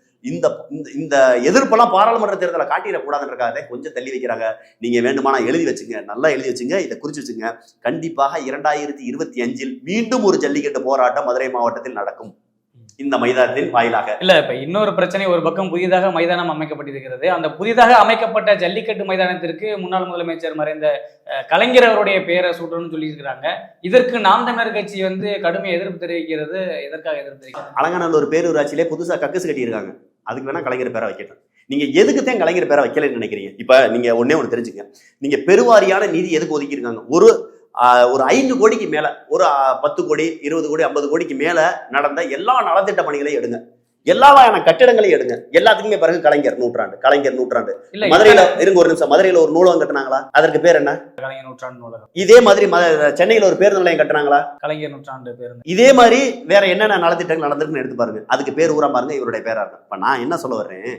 இந்த எதிர்ப்பெல்லாம் பாராளுமன்ற தேர்தலை காட்டிடக்கூடாதுன்றக்காக கொஞ்சம் தள்ளி வைக்கிறாங்க. நீங்க வேண்டுமானா எழுதி வச்சுங்க, நல்லா எழுதி வச்சுங்க, இதை குறிச்சு வச்சுங்க. கண்டிப்பாக 2025 மீண்டும் ஒரு ஜல்லிக்கட்டு போராட்டம் மதுரை மாவட்டத்தில் நடக்கும், இந்த மைதானத்தின் வாயிலாக. இல்ல இப்ப இன்னொரு பிரச்சனை, ஒரு பக்கம் புதிதாக மைதானம் அமைக்கப்பட்டிருக்கிறது. அந்த புதிதாக அமைக்கப்பட்ட ஜல்லிக்கட்டு மைதானத்திற்கு முன்னாள் முதலமைச்சர் மறைந்த கலைஞர் அவருடைய பெயரை சூட்டணும்னு சொல்லி இருக்கிறாங்க. இதற்கு நாம் தமிழர் கட்சி கடுமை எதிர்ப்பு தெரிவிக்கிறது. எதற்காக எதிர்ப்பு தெரிவிக்கிறது? அலங்கநல்லூர் பேரூராட்சியிலே புதுசா கக்கசு கட்டி இருக்காங்க, அதுக்கு வேணா கலைஞர் பேரை வைக்கட்டும். நீங்க எதுக்குத்தான் கலைஞர் பேரை வைக்கலன்னு நினைக்கிறீங்க? இப்ப நீங்க ஒண்ணு தெரிஞ்சுங்க, நீங்க பெருவாரியான நிதி எதுக்கு ஒதுக்கி இருக்காங்க? ஒரு 5 கோடிக்கு மேல, ஒரு 10 கோடி 20 கோடி 50 கோடிக்கு மேல நடந்த எல்லா நலத்திட்ட பணிகளையும் எடுங்க, எல்லா வகையான கட்டிடங்களையும் எடுங்க. எல்லாத்துக்குமே பிறகு கலைஞர் நூற்றாண்டு. மதுரையில இருங்க ஒரு நிமிஷம், மதுரையில ஒரு நூலகம் கட்டினாங்களா? அதற்கு பேர் என்ன? கலைஞர் நூற்றாண்டு நூலகம். இதே மாதிரி சென்னையில ஒரு பேருந்து நிலையம் கட்டினாங்களா? கலைஞர் நூற்றாண்டு பேருந்து. இதே மாதிரி வேற என்னென்ன நலத்திட்டங்கள் நடந்திருக்குன்னு எடுத்து பாருங்க, அதுக்கு பேர் ஊரா பாருங்க, இவருடைய பேரா இருக்கும். இப்ப நான் என்ன சொல்ல வர்றேன்,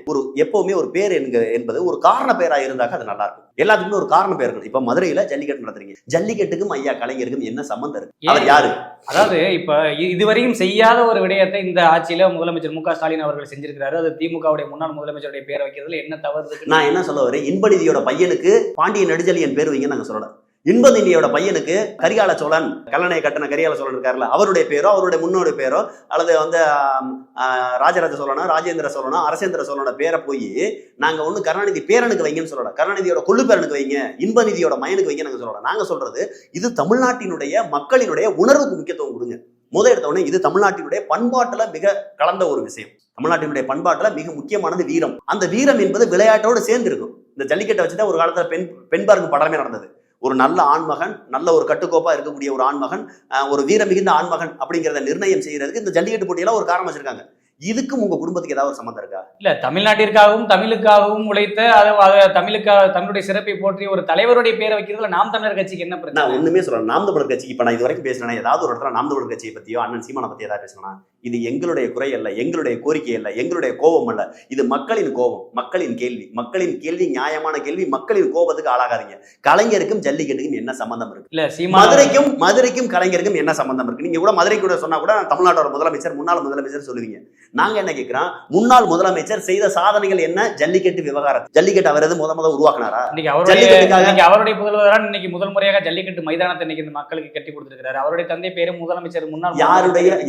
எப்பவுமே ஒரு பேர் என்பது ஒரு காரண பேரா இருந்தாக்க அது நல்லா இருக்கும். எல்லாத்துக்குமே ஒரு காரண பேர் இருக்கு. இப்ப மதுரையில ஜல்லிக்கட்டு நடத்துறீங்க, ஜல்லிக்கட்டுக்கும் ஐயா கலைஞருக்கும் என்ன சம்பந்தம் இருக்கு? அவர் யாரு? அதாவது இப்ப இதுவரையும் செய்யாத ஒரு விடயத்தை இந்த ஆட்சியில முதலமைச்சர் மு.க. ஸ்டாலின் அவர்கள் செஞ்சிருக்கிறாரு. அது திமுகவுடைய முன்னாள் முதலமைச்சருடைய பேரை வைக்கிறதுல என்ன தவறு? நான் என்ன சொல்ல வரேன், இன்பநிதியோட பையனுக்கு பாண்டிய நெடுஞ்செழியன் பேர் வைங்க நாங்க சொல்லல. இன்பநிதியோட பையனுக்கு கரிகால சோழன், கல்லணை கட்டின கரிகால சோழன் இருக்காருல்ல, அவருடைய பேரோ அவருடைய முன்னோட பேரோ அல்லது ராஜராஜ சோழனா ராஜேந்திர சோழனா அரசேந்திர சோழனோட பேரை போய் நாங்க கருணாநிதி பேரனுக்கு வைங்கன்னு சொல்லலாம், கருணாநிதியோட கொள்ளு பேரனுக்கு வைங்க, இன்பநிதியோட மயனுக்கு வைங்க நாங்க சொல்லலாம். நாங்க சொல்றது இது தமிழ்நாட்டினுடைய மக்களினுடைய உணர்வுக்கு முக்கியத்துவம் கொடுங்க. எடுத்த உடனே இது தமிழ்நாட்டினுடைய பண்பாட்டுல மிக கலந்த ஒரு விஷயம். தமிழ்நாட்டினுடைய பண்பாட்டுல மிக முக்கியமானது வீரம். அந்த வீரம் என்பது விளையாட்டோடு சேர்ந்து இருக்கும். இந்த ஜல்லிக்கட்டை வச்சுதான் ஒரு காலத்துல பெண்பார்க்கும் படமே நடந்தது. ஒரு நல்ல ஆண்மகன், நல்ல ஒரு கட்டுக்கோப்பா இருக்கக்கூடிய ஒரு ஆண்மகன், ஒரு வீர மிகுந்த ஆண்மகன் அப்படிங்கிறத நிர்ணயம் செய்யறதுக்கு இந்த ஜல்லிக்கட்டு போட்டியெல்லாம் ஒரு காரணம் வச்சிருக்காங்க. இதுக்கும் உங்க குடும்பத்துக்கு ஏதாவது ஒரு சம்பந்தம் இருக்கா? இல்ல, தமிழ்நாட்டிற்காகவும் தமிழுக்காகவும் உழைத்த தமிழுடைய சிறப்பை போற்றி ஒரு தலைவருடைய பேரை வைக்கிறதுல நாம் தமிழர் கட்சிக்கு என்ன பிரச்சனை? நான் ஒண்ணுமே சொல்றேன், நாம் தமிழர் கட்சிக்கு இப்ப நான் இது வரைக்கும் பேசுறேன், ஏதாவது ஒரு இடத்துல நாம் தமிழர் கட்சியை பத்தியோ அண்ணன் சீமானை பத்தி ஏதாவது பேசணும், இது எங்களுடைய குறை அல்ல, எங்களுடைய கோரிக்கை அல்ல, எங்களுடைய கோபம் அல்ல, இது மக்களின் கோபம், மக்களின் கேள்வி நியாயமான கேள்வி. மக்களின் கோபத்துக்கு ஆளாகாதீங்க. கலைஞருக்கும் ஜல்லிக்கட்டுக்கும் என்ன சம்பந்தம் இருக்கு? இல்ல, மதுரைக்கும் கலைஞருக்கும் என்ன சம்பந்தம் இருக்கு? நீங்க கூட மதுரை கூட சொன்னா கூட தமிழ்நாட்டோட முதலமைச்சர் முன்னாள் முதலமைச்சர் சொல்லுவீங்க. நாங்க என்ன கேட்கிறோம், முன்னாள் முதலமைச்சர் செய்த சாதனைகள் என்ன? ஜல்லிக்கட்டு விவகாரம். ஜல்லிக்கட்டு அவர் எது முத உருவாக்குனாரா? அவருடைய புதல்வரா இன்னைக்கு முதல் முறையாக ஜல்லிக்கட்டு மைதானத்தை இன்னைக்கு இந்த மக்களுக்கு கட்டி கொடுத்திருக்கிறாரு. அவருடைய தந்தை பேரு முதலமைச்சர் முன்னாள்.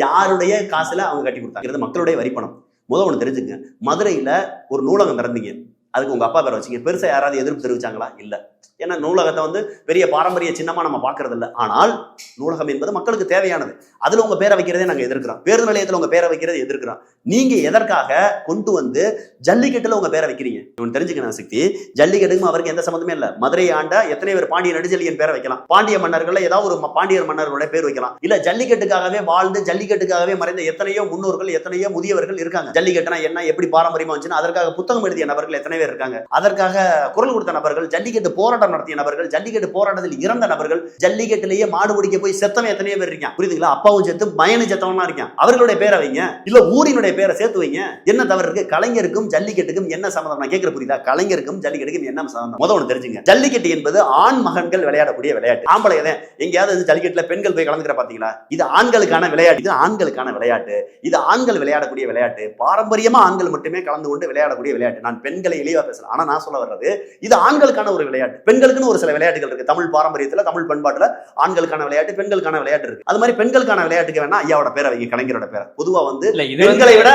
யாருடைய காசுல அவங்க கட்டி கொடுத்தாங்க? மக்களுடைய வரிப்பணம். ஒண்ணு தெரிஞ்சுங்க, மதுரையில ஒரு நூலகம் திறந்தீங்க, அதுக்கு உங்க அப்பா பேரை வச்சீங்க. பெருசா யாராவது எதிர்ப்பு தெரிவிச்சாங்களா? இல்ல. ஏன்னா நூலகத்தை பெரிய பாரம்பரிய சின்னமா நம்ம பாக்குறது இல்லை. ஆனால் நூலகம் என்பது மக்களுக்கு தேவையானது. அதுல உங்க பேரை வைக்கிறதே நாங்க எதிர்க்கிறோம். பேருந்து நிலையத்துல உங்க பேரை வைக்கிறதே எதிர்க்கிறோம். நீங்க எதற்காக கொண்டு ஜல்லிக்கட்டுல உங்க பேரை வைக்கிறீங்க? தெரிஞ்சுக்கணும் சக்தி, ஜல்லிக்கட்டுக்கும் அவருக்கு எந்த சம்பந்தமே இல்ல. மதுரை ஆண்ட எத்தனை பேர் பாண்டிய நெடுஞ்செழியன் பேரை வைக்கலாம், பாண்டிய மன்னர்கள் ஏதாவது ஒரு பாண்டியர் மன்னர்களுடைய பேர் வைக்கலாம். இல்ல, ஜல்லிக்கட்டுக்காகவே வாழ்ந்து ஜல்லிக்கட்டுக்காகவே மறைந்த எத்தனையோ முன்னோர்கள், எத்தனையோ முதியவர்கள் இருக்காங்க. ஜல்லிக்கட்டுனா என்ன, எப்படி பாரம்பரியமா வந்துச்சுன்னா அதற்காக புத்தகம் எழுதிய நபர்கள் எத்தனை பேர் இருக்காங்க. அதற்காக குரல் கொடுத்த நபர்கள், ஜல்லிக்கட்டு போராட்ட போராட்டம் நடத்திய நபர்கள், ஜல்லிக்கட்டு போராட்டத்தில் இறந்த நபர்கள், ஜல்லிக்கட்டுலயே மாடு பிடிக்க போய் செத்தவன் எத்தனையோ பேர் இருக்கான். புரியுதுங்களா? அப்பாவும் செத்து மயனு செத்தவனா இருக்கான். அவர்களுடைய பேரை வைங்க, இல்ல ஊரினுடைய பேரை சேர்த்து வைங்க. என்ன தவறு இருக்கு? கலைஞருக்கும் ஜல்லிக்கட்டுக்கும் என்ன சம்பந்தம்? நான் கேட்கிற புரியுதா? கலைஞருக்கும் ஜல்லிக்கட்டுக்கும் என்ன சம்பந்தம்? முதல் ஒன்று தெரிஞ்சுங்க. ஜல்லிக்கட்டு என்பது ஆண் மகன்கள் விளையாடக்கூடிய விளையாட்டு. ஆம்பளை எங்கேயாவது ஜல்லிக்கட்டுல பெண்கள் போய் கலந்துக்கிற பாத்தீங்களா? இது ஆண்களுக்கான விளையாட்டு. இது ஆண்களுக்கான விளையாட்டு. இது ஆண்கள் விளையாடக்கூடிய விளையாட்டு. பாரம்பரியமா ஆண்கள் மட்டுமே கலந்து கொண்டு விளையாடக்கூடிய விளையாட்டு. நான் பெண்களை இழிவா பேசலாம். ஆனா நான் சொல்ல வர்றது இது ஆண்களுக்கான ஒரு விளையாட்டு. பெண்களுக்குன்னு ஒரு சில விளையாட்டுகள் இருக்கு. தமிழ் பாரம்பரியத்துல, தமிழ் பண்பாட்டுல ஆண்களுக்கான விளையாட்டு, பெண்களுக்கான விளையாட்டு இருக்கு. அது மாதிரி பெண்களுக்கான விளையாட்டுக்கு வேணா ஐயாவோட பேரை வைங்க, கலைஞரோட பேரை. பொதுவா வந்து பெண்களை விட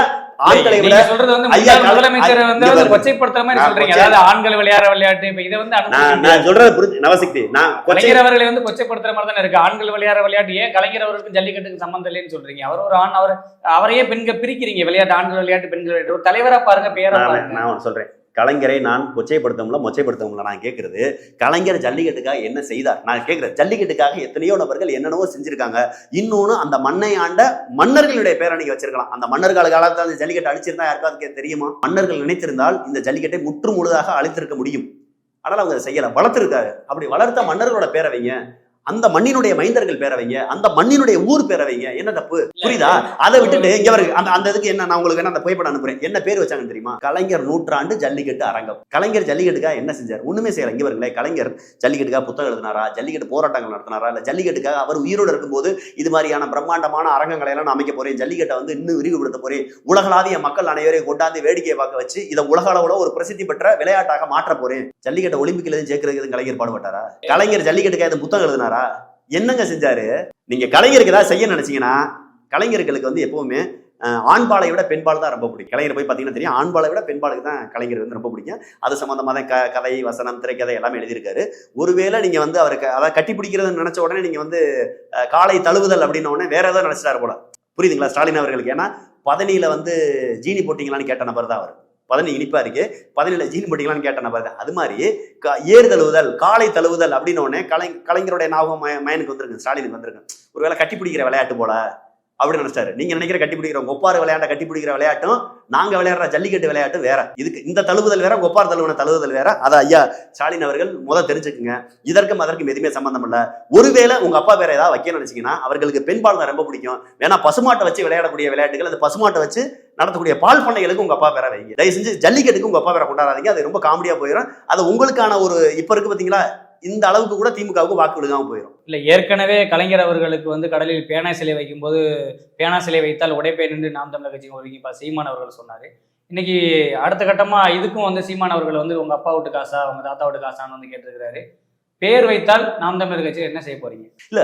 ஆண்களை விட சொல்றது வந்து முதலமைச்சர் வந்து கொச்சைப்படுத்துற மாதிரி சொல்றீங்க. அதாவது ஆண்கள் விளையாடுற விளையாட்டு. இப்ப இதை வந்து நான் சொல்றது புரிஞ்சு நவசக்தி. நான் கலைஞர் அவர்களை வந்து கொச்சைப்படுத்துற மாதிரி தானே இருக்கு. ஆண்கள் விளையாடுற விளையாட்டு ஏன் கலைஞர் அவர்களுக்கு ஜல்லிக்கட்டுக்கு சம்பந்தம் இல்லைன்னு சொல்றீங்க? அவர் ஒரு ஆண், அவரையே பெண்கள் பிரிக்கிறீங்க. விளையாட்டு ஆண்கள் விளையாட்டு, பெண்கள் விளையாட்டு. ஒரு தலைவரா பாருங்க, பேரா பாருங்க. நான் சொல்றேன், கலைஞரை நான் கொச்சைப்படுத்தமுல மொச்சைப்படுத்தமுல நான் கேட்கறது, கலைஞர் ஜல்லிக்கட்டுக்காக என்ன செய்தார் நான் கேட்கிறேன். ஜல்லிக்கட்டுக்காக எத்தனையோ நபர்கள் என்னென்னவோ செஞ்சிருக்காங்க. இன்னொன்னு அந்த மண்ணை ஆண்ட மன்னர்களுடைய பேரை நீங்க வச்சிருக்கலாம். அந்த மன்னர்கள் காலத்தில் அந்த ஜல்லிக்கட்டு அழிச்சிருந்தா யாருக்காவது தெரியுமா? மன்னர்கள் நினைத்திருந்தால் இந்த ஜல்லிக்கட்டை முற்று முழுதாக அழித்திருக்க முடியும். ஆனால் அவங்க செய்யல, வளர்த்திருக்காரு. அப்படி வளர்த்த மன்னர்களோட பேரை வைங்க, அந்த மண்ணினுடைய மைந்தர்கள் பேரவைங்க, அந்த மண்ணினுடைய ஊர் பேரவைங்க. என்ன தப்பு? புரியுதா? அதை விட்டுட்டு இங்க அந்த இதுக்கு என்ன, நான் உங்களுக்கு என்ன அந்த புகைப்படம் அனுப்புறேன். என்ன பேர் வச்சாங்கன்னு தெரியுமா? கலைஞர் நூற்றாண்டு ஜல்லிக்கட்டு அரங்கம். கலைஞர் ஜல்லிக்கட்டுக்காக என்ன செஞ்சார்? ஒண்ணுமே செய்யல. இங்க வருங்களேன், கலைஞர் ஜல்லிக்கட்டுக்காக புத்தகம் எழுதினாரா? ஜல்லிக்கட்டு போராட்டங்கள் நடத்தினாரா? இல்ல ஜல்லிக்கட்டுக்காக அவர் உயிரோடு இருக்கும்போது இது மாதிரியான பிரம்மாண்டமான அரங்கங்களை எல்லாம் நான் அமைக்க போறேன், ஜல்லிக்கட்டை வந்து இன்னும் விரிவுபடுத்த போறேன், உலகளாவிய மக்கள் அனைவரையும் கொண்டாந்து வேடிக்கையை பார்க்க வச்சு இதை உலக அளவுல ஒரு பிரசித்தி பெற்ற விளையாட்டாக மாற்ற போறேன், ஜல்லிக்கட்டை ஒலிம்பிக்ல எதுவும் சேர்க்கிறது கலைஞர் பாடுபட்டாரா? கலைஞர் ஜல்லிக்கட்டுக்காக புத்தகம் எழுதினாரா? என்னங்க செஞ்சாரு? நீங்க கலைஞருக்கு ஏதாவது செய்ய நினைச்சீங்கன்னா, கலைஞர்களுக்கு வந்து எப்பவுமே ஆண்பாலை விட பெண்பால் தான் ரொம்ப பிடிக்கும். கலைஞர் போய் பார்த்தீங்கன்னா தெரியும், ஆண்பாலை விட பெண்பாலுக்கு தான் கலைஞர் வந்து ரொம்ப பிடிக்கும். அது சம்பந்தமாக தான் கதை, வசனம், திரைக்கதை எல்லாமே எழுதியிருக்காரு. ஒருவேளை நீங்க வந்து அவருக்கு அதை கட்டி பிடிக்கிறதுன்னு நினைச்ச உடனே நீங்க வந்து காலை தழுவுதல் அப்படின்ன உடனே வேற ஏதோ நினைச்சிட்டாரு போல. புரியுதுங்களா ஸ்டாலின் அவர்களுக்கு? ஏன்னா பதனியில வந்து ஜீனி போட்டிங்களான்னு கேட்ட நபர் தான் அவர். பதனி இனிப்பா இருக்கு, பதனியில ஜீனி போட்டிங்களான்னு கேட்ட நபர் தான். அது மாதிரி ஏறு தழுவுதல், காலை தழுவுதல் அப்படின்னு உடனே கலைஞருடைய ஞாபகம் மயனுக்கு வந்திருக்கு, ஸ்டாலினுக்கு வந்திருக்கு. ஒருவேளை கட்டி பிடிக்கிற விளையாட்டு போல அப்படின்னு நினைச்சாரு. நீங்க நினைக்கிற கட்டி பிடிக்கிற ஒப்பாறு விளையாட்ட கட்டி பிடிக்கிற விளையாட்டும் நாங்க விளையாடுற ஜல்லிக்கட்டு விளையாட்டு வேற. இதுக்கு இந்த தழுவுதல் வேற, ஒப்பார் தழுவுன தழுவுதல் வேற. அதை ஐயா ஸ்டாலின் அவர்கள் தெரிஞ்சுக்குங்க. இதற்கும் அதற்கும் எதுவுமே சம்பந்தம் இல்ல. ஒருவேளை உங்க அப்பா பேரை ஏதாவது வைக்க நினைச்சீங்கன்னா, அவர்களுக்கு பெண்பால் தான் ரொம்ப பிடிக்கும். வேணா பசுமாட்டை வச்சு விளையாடக்கூடிய விளையாட்டுகள், அது பசுமாட்டை வச்சு நடத்தக்கூடிய பால் பண்ணைகளுக்கு உங்க அப்பா பேரை வைங்க. தயவு செஞ்சு ஜல்லிக்கட்டுக்கு உங்க அப்பா பேரை கொண்டாடாதீங்க. அது ரொம்ப காமெடியா போயிடும். அது உங்களுக்கான ஒரு இப்ப இருக்கு பாத்தீங்களா, இந்த அளவுக்கு கூட திமுகவுக்கு வாக்கு விழுகாம போயிடும். இல்ல, ஏற்கனவே கலைஞர் அவர்களுக்கு வந்து கடலில் பேனா சிலை வைக்கும்போது பேனா சிலை வைத்தால் உடைப்பேன் என்று நாம் தமிழர் கட்சி ஒருங்கிப்பா சீமான் அவர்கள் சொன்னாரு. இன்னைக்கு அடுத்த கட்டமா இதுக்கும் வந்து சீமான் அவர்கள் வந்து உங்க அப்பா வீட்டு காசா உங்க தாத்தா வீட்டு காசான்னு வந்து கேட்டிருக்கிறாரு. பேர் வைத்தால் நாம் தமிழர் கட்சி என்ன செய்ய போறீங்க? இல்ல,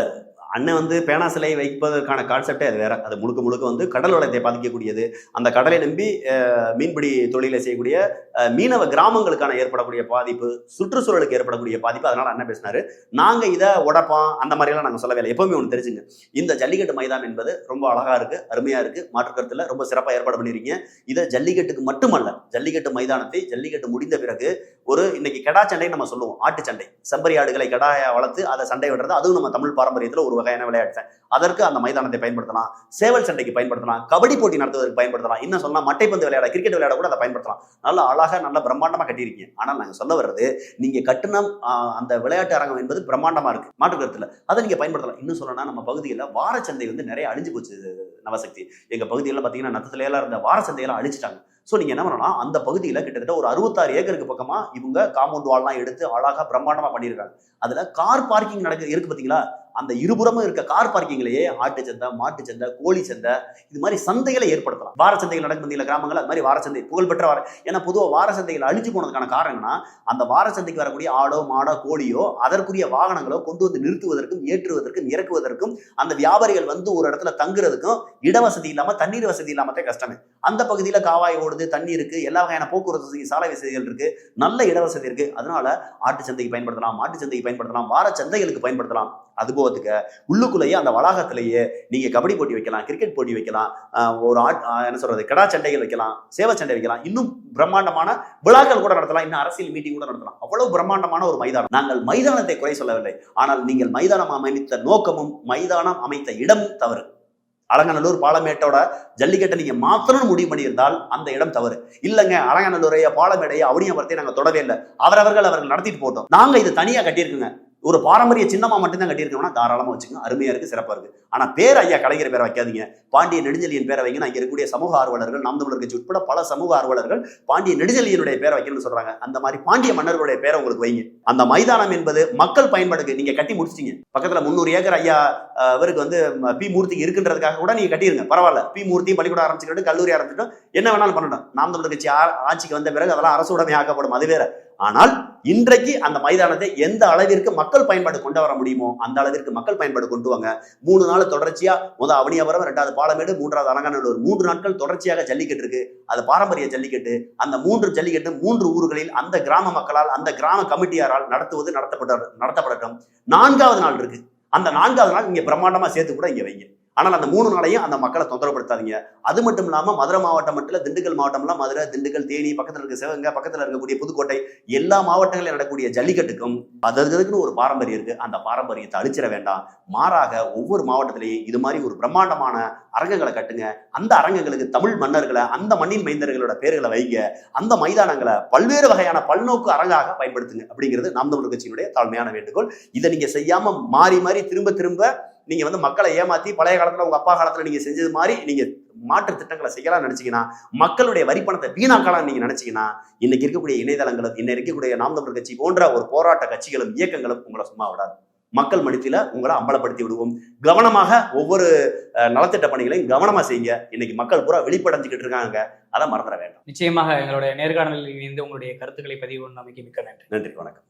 அண்ணன் வந்து பேனா சிலை வைப்பதற்கான கான்செப்டே அது வேற. அது முழுக்க முழுக்க வந்து கடல் வளத்தை பாதிக்கக்கூடியது. அந்த கடலை நம்பி மீன்பிடி தொழிலை செய்யக்கூடிய மீனவ கிராமங்களுக்கான ஏற்படக்கூடிய பாதிப்பு, சுற்றுச்சூழலுக்கு ஏற்படக்கூடிய பாதிப்பு. அதனால அண்ணன் பேசினாரு, நாங்க இதை உடப்போம் அந்த மாதிரி எல்லாம் நாங்க சொல்லவே இல்லை. எப்பவுமே ஒன்று தெரிஞ்சுங்க, இந்த ஜல்லிக்கட்டு மைதானம் என்பது ரொம்ப அழகா இருக்கு, அருமையா இருக்கு, மாற்று கருத்துல ரொம்ப சிறப்பாக ஏற்பாடு பண்ணிருக்கீங்க. இதை ஜல்லிக்கட்டுக்கு மட்டுமல்ல, ஜல்லிக்கட்டு மைதானத்தை ஜல்லிக்கட்டு முடிந்த பிறகு ஒரு இன்னைக்கு கெடா சண்டை நம்ம சொல்லுவோம், ஆட்டு சண்டை, செம்பரி ஆடுகளை கெடாயா வளர்த்து அதை சண்டை விடுறது, அதுவும் நம்ம தமிழ் பாரம்பரியத்துல ஒரு வகையான விளையாட்டு. அதற்கு அந்த மைதானத்தை பயன்படுத்தலாம், சேவல் சண்டைக்கு பயன்படுத்தலாம், கபடி போட்டி நடத்துவதற்கு பயன்படுத்தலாம், இன்னும் சொன்னா மட்டைப்பந்து விளையாட, கிரிக்கெட் விளையாட கூட அதை பயன்படுத்தலாம். நல்ல அழகா நல்ல பிரம்மாண்டமா கட்டியிருக்கீங்க. ஆனால் நாங்க சொல்ல வர்றது, நீங்க கட்டின அந்த விளையாட்டு அரங்கம் என்பது பிரம்மாண்டமா இருக்கு, மாற்று கருத்துல அதை நீங்க பயன்படுத்தலாம். இன்னும் சொல்லணும்னா நம்ம பகுதியில் வாரச்சந்தை வந்து நிறைய அழிஞ்சு போச்சு நவசக்தி. எங்க பகுதியில் பாத்தீங்கன்னா நத்தத்துல எல்லாம் இருந்த வாரச்சந்தையெல்லாம் அழிச்சிட்டாங்க. ஸோ நீங்க என்ன பண்ணலாம், அந்த பகுதியில் கிட்டத்தட்ட ஒரு 66 ஏக்கருக்கு பக்கமா இவங்க காம்பவுண்ட் வால்லாம் எடுத்து அழகா பிரம்மாண்டமா பண்ணியிருக்காங்க. அதுல கார் பார்க்கிங் இருக்கு பாத்தீங்களா, அந்த இருபுறமும் இருக்க கார் பார்க்கிங்லேயே ஆட்டு சந்தை, மாட்டு சந்தை, கோழி சந்தை, இது மாதிரி சந்தைகளை ஏற்படுத்தலாம். வார சந்தைகள் நடக்கும் பார்த்தீங்களா கிராமங்கள், அது மாதிரி வார சந்தை புகழ்பெற்ற ஏன்னா பொதுவாக வார சந்தைகள் அழிஞ்சு போனதுக்கான காரணம்னா, அந்த வார சந்தைக்கு வரக்கூடிய ஆடோ மாடோ கோழியோ அதற்குரிய வாகனங்களோ கொண்டு வந்து நிறுத்துவதற்கும் ஏற்றுவதற்கும் இறக்குவதற்கும், அந்த வியாபாரிகள் வந்து ஒரு இடத்துல தங்குறதுக்கும் இடவசதி இல்லாம, தண்ணீர் வசதி இல்லாம கஷ்டமே. அந்த பகுதியில் காவாய் ஓடுது, தண்ணி இருக்கு, எல்லா வகையான போக்குவரத்து சாலை வசதிகள் இருக்கு, நல்ல இடவசதி இருக்கு. அதனால ஆட்டு சந்தைக்கு பயன்படுத்தலாம், மாட்டு சந்தைக்கு பயன்படுத்தலாம், வார சந்தைகளுக்கு பயன்படுத்தலாம். அதுபோகத்துக்கு உள்ளுக்குள்ளேயே அந்த வளாகத்திலேயே நீங்க கபடி போட்டி வைக்கலாம், கிரிக்கெட் போட்டி வைக்கலாம், ஒரு என்ன சொல்றது கடா சண்டைகள் வைக்கலாம், சேவை சண்டை வைக்கலாம், இன்னும் பிரம்மாண்டமான விழாக்கள் கூட நடத்தலாம், இன்னும் அரசியல் மீட்டிங் கூட நடத்தலாம். அவ்வளவு பிரம்மாண்டமான ஒரு மைதானம். நாங்கள் மைதானத்தை குறை சொல்லவில்லை, ஆனால் நீங்கள் மைதானம் அமைத்த நோக்கமும் மைதானம் அமைத்த இடமும் தவறு. அலங்காநல்லூர் பாலமேட்டோட ஜல்லிக்கட்டை நீங்க மாத்தணும்னு முடிவு பண்ணியிருந்தால் அந்த இடம் தவறு. இல்லைங்க, அலங்காநல்லூரைய பாலமேடையை அவனியபுரத்தை நாங்க தொடவே இல்லை, அவர்கள் நடத்திட்டு போட்டோம், நாங்க இது தனியா கட்டியிருக்குங்க, ஒரு பாரம்பரிய சின்னமா மட்டும்தான் கட்டியிருக்கோம்னா தாராளமா வச்சுக்கோங்க, அருமையா இருக்கு, சிறப்பா இருக்கு. ஆனா பேர் ஐயா கலைஞர் பேரை வைக்காதீங்க, பாண்டிய நெடுஞ்செழியன் பேரை வைங்க. அங்க இருக்கக்கூடிய சமூக ஆர்வலர்கள், நாம் தமிழர் கட்சி உட்பட பல சமூக ஆர்வலர்கள் பாண்டிய நெடுஞ்செழியனுடைய பேரை வைக்கணும்னு சொல்றாங்க. அந்த மாதிரி பாண்டிய மன்னர்களுடைய பேரை உங்களுக்கு வைங்க. அந்த மைதானம் என்பது மக்கள் பயன்பாடுக்கு நீங்க கட்டி முடிச்சிட்டீங்க. பக்கத்துல 300 ஏக்கர் ஐயா அவருக்கு வந்து பி மூர்த்திக்கு இருக்குன்றதுக்காக கூட நீங்க கட்டிருங்க, பரவாயில்ல. பி மூர்த்தி பள்ளிக்கூடம் ஆரம்பிச்சுக்கிட்டு கல்லூரி ஆரம்பிச்சுட்டோம், என்ன வேணாலும் பண்ணணும். நாம் தமிழர் கட்சி ஆட்சிக்கு வந்த பிறகு அதெல்லாம் அரசு உடைமை ஆக்கப்படும், அது வேற. ஆனால் இன்றைக்கு அந்த மைதானத்தை எந்த அளவிற்கு மக்கள் பயன்பாடு கொண்டு வர முடியுமோ அந்த அளவிற்கு மக்கள் பயன்பாடு கொண்டு வாங்க. 3 நாள் தொடர்ச்சியா, முதல் அவனியாபுரம், 2வது பாலமேடு, 3வது அலங்காநல்லூர், 3 நாட்கள் தொடர்ச்சியாக ஜல்லிக்கட்டு இருக்கு. அது பாரம்பரிய ஜல்லிக்கட்டு. அந்த 3 ஜல்லிக்கட்டு 3 ஊர்களில் அந்த கிராம மக்களால், அந்த கிராம கமிட்டியாரால் நடத்தப்படட்டும். 4வது நாள் இருக்கு, அந்த 4வது நாள் நீங்க பிரம்மாண்டமா சேர்த்து கூட இங்க வைங்க. ஆனால் அந்த 3 நாளையும் அந்த மக்களை தொந்தரவுப்படுத்தாதீங்க. அது மட்டும் இல்லாம மதுரை மாவட்டம் மட்டும் இல்ல, திண்டுக்கல் மாவட்டம்லாம், மதுரை, திண்டுக்கல், தேனி, பக்கத்துல இருக்க சிவகங்கை, பக்கத்துல இருக்கக்கூடிய புதுக்கோட்டை, எல்லா மாவட்டங்களில் நடக்கக்கூடிய ஜல்லிக்கட்டுக்கும் அதற்குன்னு ஒரு பாரம்பரியம் இருக்கு. அந்த பாரம்பரியத்தை அழிச்சிட வேண்டாம். மாறாக ஒவ்வொரு மாவட்டத்திலேயும் இது மாதிரி ஒரு பிரம்மாண்டமான அரங்கங்களை கட்டுங்க. அந்த அரங்கங்களுக்கு தமிழ் மன்னர்களை, அந்த மண்ணின் மைந்தர்களோட பேர்களை வைங்க. அந்த மைதானங்களை பல்வேறு வகையான பல்நோக்கு அரங்காக பயன்படுத்துங்க அப்படிங்கிறது நாம் தமிழர் கட்சியினுடைய தாழ்மையான வேண்டுகோள். இதை நீங்க செய்யாம மாறி மாறி திரும்ப நீங்க வந்து மக்களை ஏமாத்தி, பழைய காலத்துல உங்க அப்பா காலத்துல நீங்க செஞ்சது மாதிரி நீங்க மாற்று திட்டங்களை செய்யலாம் நினைச்சீங்கன்னா, மக்களுடைய வரிப்பணத்தை வீணாக்கலாம் நீங்க நினைச்சீங்கன்னா, இன்னைக்கு இருக்கக்கூடிய இணையதளங்களும், இன்னைக்கு இருக்கக்கூடிய நாம் தமிழர் கட்சி போன்ற ஒரு போராட்ட கட்சிகளும் இயக்கங்களும் உங்களை சும்மா விடாது. மக்கள் மனத்தில உங்களை அம்பலப்படுத்தி விடுவோம். கவனமாக ஒவ்வொரு நலத்திட்ட பணிகளையும் கவனமா செய்யுங்க. இன்னைக்கு மக்கள் பூரா வெளிப்படைஞ்சுக்கிட்டு இருக்காங்க, அதை மறந்துட வேண்டாம். நிச்சயமாக எங்களுடைய நேர்காணலில் இணைந்து உங்களுடைய கருத்துக்களை பதிவு பண்ணமைக்கு மிக்க நன்றி. நன்றி, வணக்கம்.